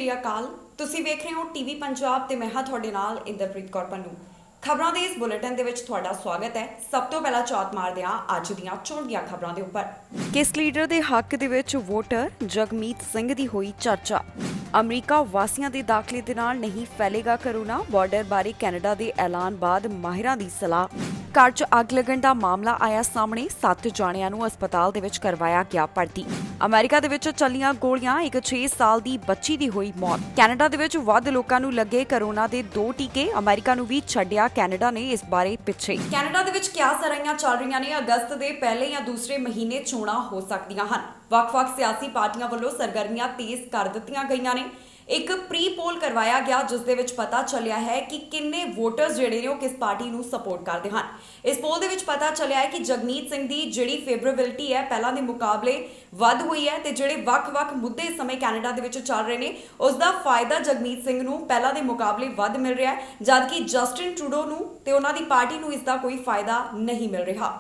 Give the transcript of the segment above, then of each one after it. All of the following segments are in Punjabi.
ਸ਼੍ਰੀ ਅਕਾਲ। ਤੁਸੀਂ ਵੇਖ ਰਹੇ ਹੋ ਟੀਵੀ ਪੰਜਾਬ ਤੇ ਮੈਂ ਹਾਂ ਤੁਹਾਡੇ ਨਾਲ ਇੰਦਰਪ੍ਰੀਤ ਕੌਰ ਪੰਨੂ। ਖਬਰਾਂ ਦੇ ਇਸ ਬੁਲੇਟਿਨ ਦੇ ਵਿੱਚ ਤੁਹਾਡਾ ਸਵਾਗਤ ਹੈ। ਸਭ ਤੋਂ ਪਹਿਲਾਂ ਝਾਤ ਮਾਰਦੇ ਹਾਂ ਅੱਜ ਦੀਆਂ ਚੋਣ ਦੀਆਂ ਖਬਰਾਂ ਦੇ ਉੱਪਰ। ਕਿਸ ਲੀਡਰ ਦੇ ਹੱਕ ਦੇ ਵਿੱਚ ਵੋਟਰ ਜਗਮੀਤ ਸਿੰਘ ਦੀ ਹੋਈ ਚਰਚਾ। ਅਮਰੀਕਾ ਵਾਸੀਆਂ ਦੇ ਦਾਖਲੇ ਦੇ ਨਾਲ ਨਹੀਂ ਫੈਲੇਗਾ ਕਰੋਨਾ, ਬਾਰਡਰ ਬਾਰੇ ਕੈਨੇਡਾ ਦੇ ਐਲਾਨ ਬਾਅਦ ਮਾਹਿਰਾਂ ਦੀ ਸਲਾਹ। ਘਰ 'ਚ ਅੱਗ ਲੱਗਣ ਦਾ ਮਾਮਲਾ ਆਇਆ ਸਾਹਮਣੇ, 7 ਜਾਣਿਆਂ ਨੂੰ ਹਸਪਤਾਲ ਦੇ ਵਿੱਚ ਕਰਵਾਇਆ ਗਿਆ ਭਰਤੀ। ਅਮਰੀਕਾ ਦੇ ਵਿੱਚ ਚੱਲੀਆਂ ਗੋਲੀਆਂ, ਇੱਕ 6 ਸਾਲ ਦੀ ਬੱਚੀ ਦੀ ਹੋਈ ਮੌਤ। ਕੈਨੇਡਾ ਦੇ ਵਿੱਚ ਵੱਧ ਲੋਕਾਂ ਨੂੰ ਲੱਗੇ ਕਰੋਨਾ ਦੇ 2 ਟੀਕੇ, ਅਮਰੀਕਾ ਨੂੰ ਵੀ ਛੱਡਿਆ ਕੈਨੇਡਾ ਨੇ ਇਸ ਬਾਰੇ ਪਿੱਛੇ। ਕੈਨੇਡਾ ਦੇ ਵਿੱਚ ਕਿਆਸ ਸਰਾਈਆਂ ਚੱਲ ਰਹੀਆਂ ਨੇ। ਅਗਸਤ ਦੇ ਪਹਿਲੇ ਜਾਂ ਦੂਸਰੇ ਮਹੀਨੇ ਚੋਣਾਂ ਹੋ ਸਕਦੀਆਂ ਹਨ। ਵੱਖ-ਵੱਖ ਸਿਆਸੀ ਪਾਰਟੀਆਂ ਵੱਲੋਂ ਸਰਗਰਮੀਆਂ ਤੇਜ਼ ਕਰ ਦਿੱਤੀਆਂ ਗਈਆਂ ਨੇ। ਇੱਕ ਪ੍ਰੀ ਪੋਲ ਕਰਵਾਇਆ ਗਿਆ ਜਿਸ ਦੇ ਵਿੱਚ ਪਤਾ ਚੱਲਿਆ ਹੈ ਕਿ ਕਿੰਨੇ ਵੋਟਰਸ ਜਿਹੜੇ ਨੇ ਉਹ ਕਿਸ ਪਾਰਟੀ ਨੂੰ ਸਪੋਰਟ ਕਰਦੇ ਹਨ। ਇਸ ਪੋਲ ਦੇ ਵਿੱਚ ਪਤਾ ਚੱਲਿਆ ਹੈ ਕਿ ਜਗਮੀਤ ਸਿੰਘ ਦੀ ਜਿਹੜੀ ਫੇਵਰੇਬਿਲਟੀ ਹੈ ਪਹਿਲਾਂ ਦੇ ਮੁਕਾਬਲੇ ਵੱਧ ਹੋਈ ਹੈ ਤੇ ਜਿਹੜੇ ਵੱਖ-ਵੱਖ ਮੁੱਦੇ ਇਸ ਸਮੇਂ ਕੈਨੇਡਾ ਦੇ ਵਿੱਚ ਚੱਲ ਰਹੇ ਨੇ ਉਸ ਦਾ ਫਾਇਦਾ ਜਗਮੀਤ ਸਿੰਘ ਨੂੰ ਪਹਿਲਾਂ ਦੇ ਮੁਕਾਬਲੇ ਵੱਧ ਮਿਲ ਰਿਹਾ ਹੈ, ਜਦਕਿ ਜਸਟਿਨ ਟਰੂਡੋ ਨੂੰ ਤੇ ਉਹਨਾਂ ਦੀ ਪਾਰਟੀ ਨੂੰ ਇਸ ਦਾ ਕੋਈ ਫਾਇਦਾ ਨਹੀਂ ਮਿਲ ਰਿਹਾ।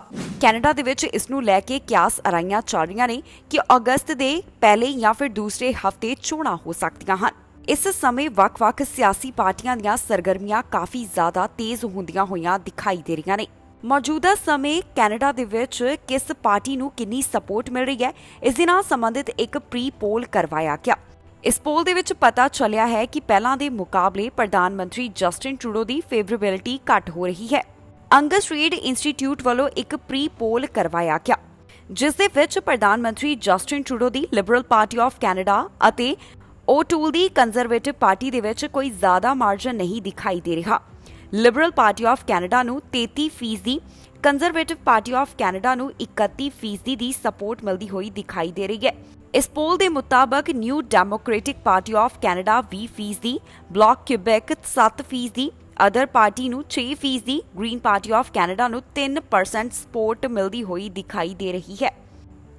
ਕੈਨੇਡਾ ਦੇ ਵਿੱਚ ਇਸ ਨੂੰ ਲੈ ਕੇ ਕਿਆਸ ਅਰਾਈਆਂ ਚੱਲ ਰਹੀਆਂ ਨੇ ਕਿ ਅਗਸਤ ਦੇ ਪਹਿਲੇ ਜਾਂ ਫਿਰ ਦੂਸਰੇ ਹਫ਼ਤੇ ਚੋਣਾਂ ਹੋ ਸਕਦੀਆਂ ਹਨ। ਇਸ ਸਮੇਂ ਵੱਖ-ਵੱਖ ਸਿਆਸੀ ਪਾਰਟੀਆਂ ਦੀਆਂ ਸਰਗਰਮੀਆਂ ਕਾਫੀ ਜ਼ਿਆਦਾ ਤੇਜ਼ ਹੁੰਦੀਆਂ ਹੋਈਆਂ ਦਿਖਾਈ ਦੇ ਰਹੀਆਂ ਨੇ। ਮੌਜੂਦਾ ਸਮੇਂ ਕੈਨੇਡਾ ਦੇ ਵਿੱਚ ਕਿਸ ਪਾਰਟੀ ਨੂੰ ਕਿੰਨੀ ਸਪੋਰਟ ਮਿਲ ਰਹੀ ਹੈ, ਇਸ ਦੇ ਨਾਲ ਸੰਬੰਧਿਤ ਇੱਕ ਪ੍ਰੀ ਪੋਲ ਕਰਵਾਇਆ ਗਿਆ। ਇਸ ਪੋਲ ਦੇ ਵਿੱਚ ਪਤਾ ਚੱਲਿਆ ਹੈ ਕਿ ਪਹਿਲਾਂ ਦੇ ਮੁਕਾਬਲੇ ਪ੍ਰਧਾਨ ਮੰਤਰੀ ਜਸਟਿਨ ਟਰੂਡੋ ਦੀ ਫੇਵਰੇਬਿਲਟੀ ਘੱਟ ਹੋ ਰਹੀ ਹੈ। ਅੰਗਸ ਰੀਡ ਇੰਸਟੀਚਿਊਟ ਵੱਲੋਂ ਇੱਕ ਪ੍ਰੀ ਪੋਲ ਕਰਵਾਇਆ ਗਿਆ ਜਿਸ ਦੇ ਵਿੱਚ ਪ੍ਰਧਾਨ ਮੰਤਰੀ Justin Trudeau the Liberal party of Canada ਅਤੇ ਓਟੂਲ ਦੀ ਕੰਜ਼ਰਵੇਟਿਵ ਪਾਰਟੀ ਦੇ ਵਿੱਚ ਕੋਈ ਜ਼ਿਆਦਾ ਮਾਰਜਨ ਨਹੀਂ ਦਿਖਾਈ ਦੇ ਰਿਹਾ। ਲਿਬਰਲ ਪਾਰਟੀ ਆਫ ਕੈਨੇਡਾ ਨੂੰ 33%, ਕੰਜ਼ਰਵੇਟਿਵ ਪਾਰਟੀ ਆਫ ਕੈਨੇਡਾ ਨੂੰ 31% ਦੀ ਸਪੋਰਟ ਮਿਲਦੀ ਹੋਈ ਦਿਖਾਈ ਦੇ ਰਹੀ ਹੈ। ਇਸ ਪੋਲ ਦੇ ਮੁਤਾਬਕ new democratic party of Canada 20%, block Quebec 7%, other party ਨੂੰ 6%, ਗ੍ਰੀਨ ਪਾਰਟੀ ਆਫ ਕੈਨੇਡਾ ਨੂੰ 3% ਸਪੋਰਟ ਮਿਲਦੀ ਹੋਈ ਦਿਖਾਈ ਦੇ ਰਹੀ ਹੈ।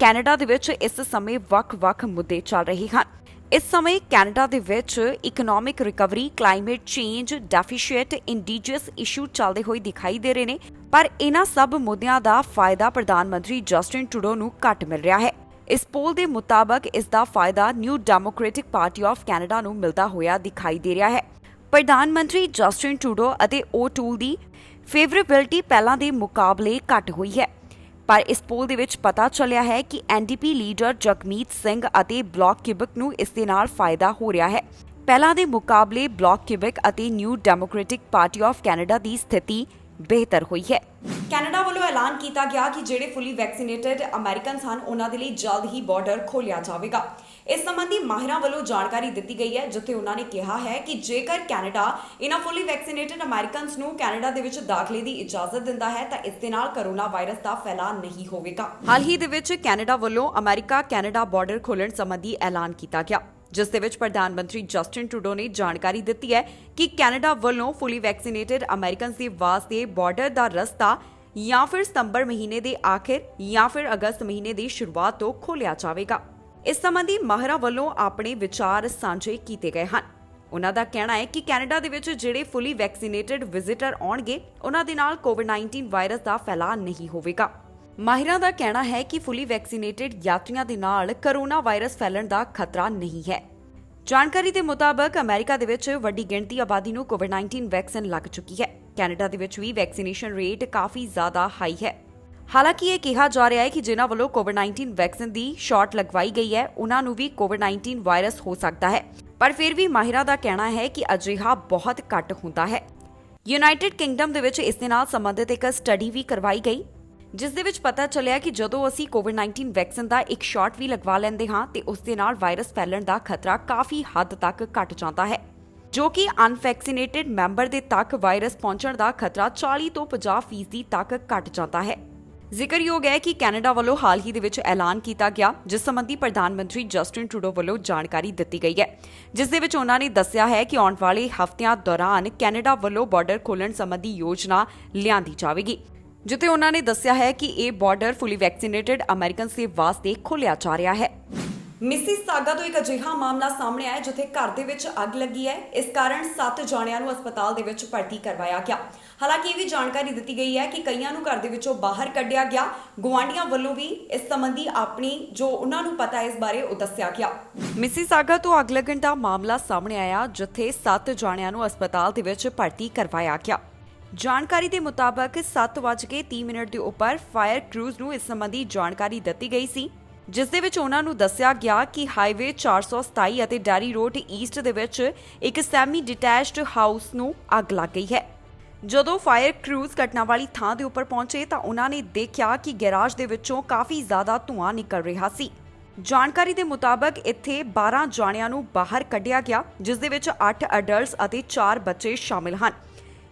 ਕੈਨੇਡਾ ਦੇ ਵਿੱਚ ਇਸ ਸਮੇਂ ਵੱਖ-ਵੱਖ ਮੁੱਦੇ ਚੱਲ ਰਹੇ ਹਨ। ਇਸ ਸਮੇਂ ਕੈਨੇਡਾ ਦੇ ਵਿੱਚ economic recovery, climate change, deficit, indigenous issue ਚੱਲਦੇ ਹੋਏ ਦਿਖਾਈ ਦੇ ਰਹੇ ਨੇ, ਪਰ ਇਹਨਾਂ ਸਭ ਮੁੱਦਿਆਂ ਦਾ ਫਾਇਦਾ ਪ੍ਰਧਾਨ ਮੰਤਰੀ ਜਸਟਿਨ ਟਰੂਡੋ ਨੂੰ ਘੱਟ ਮਿਲ ਰਿਹਾ ਹੈ। ਇਸ ਪੋਲ ਦੇ ਮੁਤਾਬਕ ਇਸ ਦਾ ਫਾਇਦਾ new democratic party of Canada ਨੂੰ ਮਿਲਦਾ ਹੋਇਆ ਦਿਖਾਈ ਦੇ ਰਿਹਾ ਹੈ। ਪ੍ਰਧਾਨ ਮੰਤਰੀ ਜਸਟਿਨ ਟਰੂਡੋ ਅਤੇ ਓਟੂਲ ਦੀ ਫੇਵਰੇਬਿਲਟੀ ਪਹਿਲਾਂ ਦੇ ਮੁਕਾਬਲੇ ਘੱਟ ਹੋਈ ਹੈ, ਪਰ ਇਸ ਪੋਲ ਦੇ ਵਿੱਚ ਪਤਾ ਚੱਲਿਆ ਹੈ ਕਿ ਐਨਡੀਪੀ ਲੀਡਰ ਜਗਮੀਤ ਸਿੰਘ ਅਤੇ ਬਲਾਕ ਕਿਊਬੈਕ ਨੂੰ ਇਸ ਦੇ ਨਾਲ ਫਾਇਦਾ ਹੋ ਰਿਹਾ ਹੈ। ਪਹਿਲਾਂ ਦੇ ਮੁਕਾਬਲੇ ਬਲਾਕ ਕਿਊਬੈਕ ਅਤੇ new democratic party of Canada ਦੀ ਸਥਿਤੀ ਬਿਹਤਰ ਹੋਈ ਹੈ। ਕੈਨੇਡਾ ਵੱਲੋਂ ਐਲਾਨ ਕੀਤਾ ਗਿਆ ਕਿ ਜਿਹੜੇ ਫੁੱਲੀ ਵੈਕਸੀਨੇਟਡ ਅਮਰੀਕਨਸ ਹਨ ਉਹਨਾਂ ਦੇ ਲਈ ਜਲਦ ਹੀ ਬਾਰਡਰ ਖੋਲ੍ਹਿਆ ਜਾਵੇਗਾ। ਇਸ ਸੰਬੰਧੀ ਮਾਹਿਰਾਂ ਵੱਲੋਂ ਜਾਣਕਾਰੀ ਦਿੱਤੀ ਗਈ ਹੈ, ਜਿੱਥੇ ਉਹਨਾਂ ਨੇ ਕਿਹਾ ਹੈ ਕਿ ਜੇਕਰ ਕੈਨੇਡਾ ਇਹਨਾਂ ਫੁੱਲੀ ਵੈਕਸੀਨੇਟਡ ਅਮਰੀਕਨਸ ਨੂੰ ਕੈਨੇਡਾ ਦੇ ਵਿੱਚ ਦਾਖਲੇ ਦੀ ਇਜਾਜ਼ਤ ਦਿੰਦਾ ਹੈ ਤਾਂ ਇਸ ਦੇ ਨਾਲ ਕਰੋਨਾ ਵਾਇਰਸ ਦਾ ਫੈਲਾਅ ਨਹੀਂ ਹੋਵੇਗਾ। ਹਾਲ ਹੀ ਦੇ ਵਿੱਚ ਕੈਨੇਡਾ ਵੱਲੋਂ ਅਮਰੀਕਾ ਕੈਨੇਡਾ ਬਾਰਡਰ ਖੋਲ੍ਹਣ ਸੰਬੰਧੀ ਐਲਾਨ ਕੀਤਾ ਗਿਆ, ਜਿਸ ਦੇ ਵਿੱਚ ਪ੍ਰਧਾਨ ਮੰਤਰੀ ਜਸਟਿਨ ਟਰੂਡੋ ਨੇ ਜਾਣਕਾਰੀ ਦਿੱਤੀ ਹੈ ਕਿ ਕੈਨੇਡਾ ਵੱਲੋਂ ਫੁੱਲੀ ਵੈਕਸੀਨੇਟਡ ਅਮਰੀਕਨਸ ਦੇ ਵਾਸਤੇ ਬਾਰਡਰ ਦਾ ਰਸਤਾ ਜਾਂ ਫਿਰ ਸਤੰਬਰ ਮਹੀਨੇ ਦੇ ਆਖਿਰ ਜਾਂ ਫਿਰ ਅਗਸਤ ਮਹੀਨੇ ਦੀ ਸ਼ੁਰੂਆਤ ਤੋਂ ਖੋਲ੍ਹਿਆ ਜਾਵੇਗਾ। ਇਸ ਸੰਬੰਧੀ ਮਾਹਿਰਾਂ ਵੱਲੋਂ ਆਪਣੇ ਵਿਚਾਰ ਸਾਂਝੇ ਕੀਤੇ ਗਏ ਹਨ। ਉਹਨਾਂ ਦਾ ਕਹਿਣਾ ਹੈ ਕਿ ਕੈਨੇਡਾ ਦੇ ਵਿੱਚ ਜਿਹੜੇ ਫੁੱਲੀ ਵੈਕਸੀਨੇਟਡ ਵਿਜ਼ਿਟਰ ਆਉਣਗੇ ਉਹਨਾਂ ਦੇ ਨਾਲ ਕੋਵਿਡ-19 ਵਾਇਰਸ ਦਾ ਫੈਲਾਅ ਨਹੀਂ ਹੋਵੇਗਾ। ਮਾਹਿਰਾਂ ਦਾ ਕਹਿਣਾ ਹੈ ਕਿ ਫੁੱਲੀ ਵੈਕਸੀਨੇਟਡ ਯਾਤਰੀਆਂ ਦੇ ਨਾਲ ਕਰੋਨਾ ਵਾਇਰਸ ਫੈਲਣ ਦਾ ਖਤਰਾ ਨਹੀਂ ਹੈ। ਜਾਣਕਾਰੀ ਦੇ ਮੁਤਾਬਕ ਅਮਰੀਕਾ ਦੇ ਵਿੱਚ ਵੱਡੀ ਗਿਣਤੀ ਆਬਾਦੀ ਨੂੰ ਕੋਵਿਡ-19 ਵੈਕਸੀਨ ਲੱਗ ਚੁੱਕੀ ਹੈ। ਕੈਨੇਡਾ ਦੇ ਵਿੱਚ ਵੀ ਵੈਕਸੀਨੇਸ਼ਨ ਰੇਟ ਕਾਫੀ ਜ਼ਿਆਦਾ ਹਾਈ ਹੈ। ਹਾਲਾਂਕਿ ਇਹ ਕਿਹਾ ਜਾ ਰਿਹਾ ਹੈ ਕਿ ਜਿਨ੍ਹਾਂ ਵੱਲੋਂ ਕੋਵਿਡ-19 ਵੈਕਸੀਨ ਦੀ ਸ਼ਾਟ ਲਗਵਾਈ ਗਈ ਹੈ ਉਹਨਾਂ ਨੂੰ ਵੀ ਕੋਵਿਡ-19 ਵਾਇਰਸ ਹੋ ਸਕਦਾ ਹੈ, ਪਰ ਫਿਰ ਵੀ ਮਾਹਿਰਾਂ ਦਾ ਕਹਿਣਾ ਹੈ ਕਿ ਅਜਿਹਾ ਬਹੁਤ ਘੱਟ ਹੁੰਦਾ ਹੈ। ਯੂਨਾਈਟਿਡ ਕਿੰਗਡਮ ਦੇ ਵਿੱਚ ਇਸ ਦੇ ਨਾਲ ਸੰਬੰਧਿਤ ਇੱਕ ਸਟੱਡੀ ਵੀ ਕਰਵਾਈ ਗਈ ਜਿਸ ਦੇ ਵਿੱਚ ਪਤਾ ਚੱਲਿਆ ਕਿ ਜਦੋਂ ਅਸੀਂ ਕੋਵਿਡ-19 ਵੈਕਸੀਨ ਦਾ ਇੱਕ ਸ਼ਾਟ ਵੀ ਲਗਵਾ ਲੈਂਦੇ ਹਾਂ ਤੇ ਉਸ ਦੇ ਨਾਲ ਵਾਇਰਸ ਫੈਲਣ ਦਾ ਖਤਰਾ ਕਾਫੀ ਹੱਦ ਤੱਕ ਘਟ ਜਾਂਦਾ ਹੈ, ਜੋ ਕਿ ਅਨਵੈਕਸੀਨੇਟਡ ਮੈਂਬਰ ਦੇ ਤੱਕ ਵਾਇਰਸ ਪਹੁੰਚਣ ਦਾ ਖਤਰਾ 40 ਤੋਂ 50% ਤੱਕ ਘਟ ਜਾਂਦਾ ਹੈ। ਜ਼ਿਕਰਯੋਗ ਹੈ ਕਿ ਕੈਨੇਡਾ ਵੱਲੋਂ ਹਾਲ ਹੀ ਦੇ ਵਿੱਚ ਐਲਾਨ ਕੀਤਾ ਗਿਆ, ਜਿਸ ਸੰਬੰਧੀ ਪ੍ਰਧਾਨ ਮੰਤਰੀ ਜਸਟਿਨ ਟਰੂਡੋ ਵੱਲੋਂ ਜਾਣਕਾਰੀ ਦਿੱਤੀ ਗਈ ਹੈ, ਜਿਸ ਦੇ ਵਿੱਚ ਉਹਨਾਂ ਨੇ ਦੱਸਿਆ ਹੈ ਕਿ ਆਉਣ ਵਾਲੇ ਹਫ਼ਤਿਆਂ ਦੌਰਾਨ ਕੈਨੇਡਾ ਵੱਲੋਂ ਬਾਰਡਰ ਖੋਲ੍ਹਣ ਸੰਬੰਧੀ ਯੋਜਨਾ ਲਿਆਂਦੀ ਜਾਵੇਗੀ, ਜਿੱਥੇ ਉਹਨਾਂ ਨੇ ਦੱਸਿਆ ਹੈ ਕਿ ਇਹ ਬਾਰਡਰ ਫੁੱਲੀ ਵੈਕਸੀਨੇਟਡ ਅਮਰੀਕਨਸ ਦੇ ਵਾਸਤੇ ਖੋਲ੍ਹਿਆ ਜਾ ਰਿਹਾ ਹੈ। ਮਿਸੀਸਾਗਾ ਤੋਂ ਇੱਕ ਅਜਿਹਾ ਮਾਮਲਾ ਸਾਹਮਣੇ ਆਇਆ ਜਿੱਥੇ ਘਰ ਦੇ ਵਿੱਚ ਅੱਗ ਲੱਗੀ ਹੈ। ਇਸ ਕਾਰਨ 7 ਜਾਣਿਆਂ ਨੂੰ ਹਸਪਤਾਲ ਦੇ ਵਿੱਚ ਭਰਤੀ ਕਰਵਾਇਆ ਗਿਆ। ਹਾਲਾਂਕਿ ਇਹ ਵੀ ਜਾਣਕਾਰੀ ਦਿੱਤੀ ਗਈ ਹੈ ਕਿ ਕਈਆਂ ਨੂੰ ਘਰ ਦੇ ਵਿੱਚੋਂ ਬਾਹਰ ਕੱਢਿਆ ਗਿਆ। ਗੁਆਂਢੀਆਂ ਵੱਲੋਂ ਵੀ ਇਸ ਸੰਬੰਧੀ ਆਪਣੀ ਜੋ ਉਹਨਾਂ ਨੂੰ ਪਤਾ ਇਸ ਬਾਰੇ ਉਹ ਦੱਸਿਆ ਗਿਆ। ਮਿਸੀਸਾਗਾ ਤੋਂ ਅੱਗ ਲੱਗਣ ਦਾ ਮਾਮਲਾ ਸਾਹਮਣੇ ਆਇਆ ਜਿੱਥੇ 7 ਜਾਣਿਆਂ ਨੂੰ ਹਸਪਤਾਲ ਦੇ ਵਿੱਚ ਭਰਤੀ ਕਰਵਾਇਆ ਗਿਆ। ਜਾਣਕਾਰੀ ਦੇ ਮੁਤਾਬਕ 7:30 ਦੇ ਉੱਪਰ ਫਾਇਰ ਕ੍ਰੂਜ਼ ਨੂੰ ਇਸ ਸੰਬੰਧੀ ਜਾਣਕਾਰੀ ਦਿੱਤੀ ਗਈ ਸੀ, ਜਿਸ ਦੇ ਵਿੱਚ ਉਹਨਾਂ ਨੂੰ ਦੱਸਿਆ ਗਿਆ ਕਿ ਹਾਈਵੇ 427 ਅਤੇ ਡੈਰੀ ਰੋਡ ਈਸਟ ਦੇ ਵਿੱਚ ਇੱਕ ਸੈਮੀ ਡਿਟੈਚਡ ਹਾਊਸ ਨੂੰ ਅੱਗ ਲੱਗ ਗਈ ਹੈ। ਜਦੋਂ ਫਾਇਰ ਕ੍ਰੂਜ਼ ਘਟਨਾ ਵਾਲੀ ਥਾਂ ਦੇ ਉੱਪਰ ਪਹੁੰਚੇ ਤਾਂ ਉਹਨਾਂ ਨੇ ਦੇਖਿਆ ਕਿ ਗੈਰਾਜ ਦੇ ਵਿੱਚੋਂ ਕਾਫੀ ਜ਼ਿਆਦਾ ਧੂੰਆਂ ਨਿਕਲ ਰਿਹਾ ਸੀ। ਜਾਣਕਾਰੀ ਦੇ ਮੁਤਾਬਕ ਇੱਥੇ 12 ਜਾਣਿਆਂ ਨੂੰ ਬਾਹਰ ਕੱਢਿਆ ਗਿਆ, ਜਿਸ ਦੇ ਵਿੱਚ 8 ਅਡਲਟਸ ਅਤੇ 4 ਬੱਚੇ ਸ਼ਾਮਿਲ ਹਨ।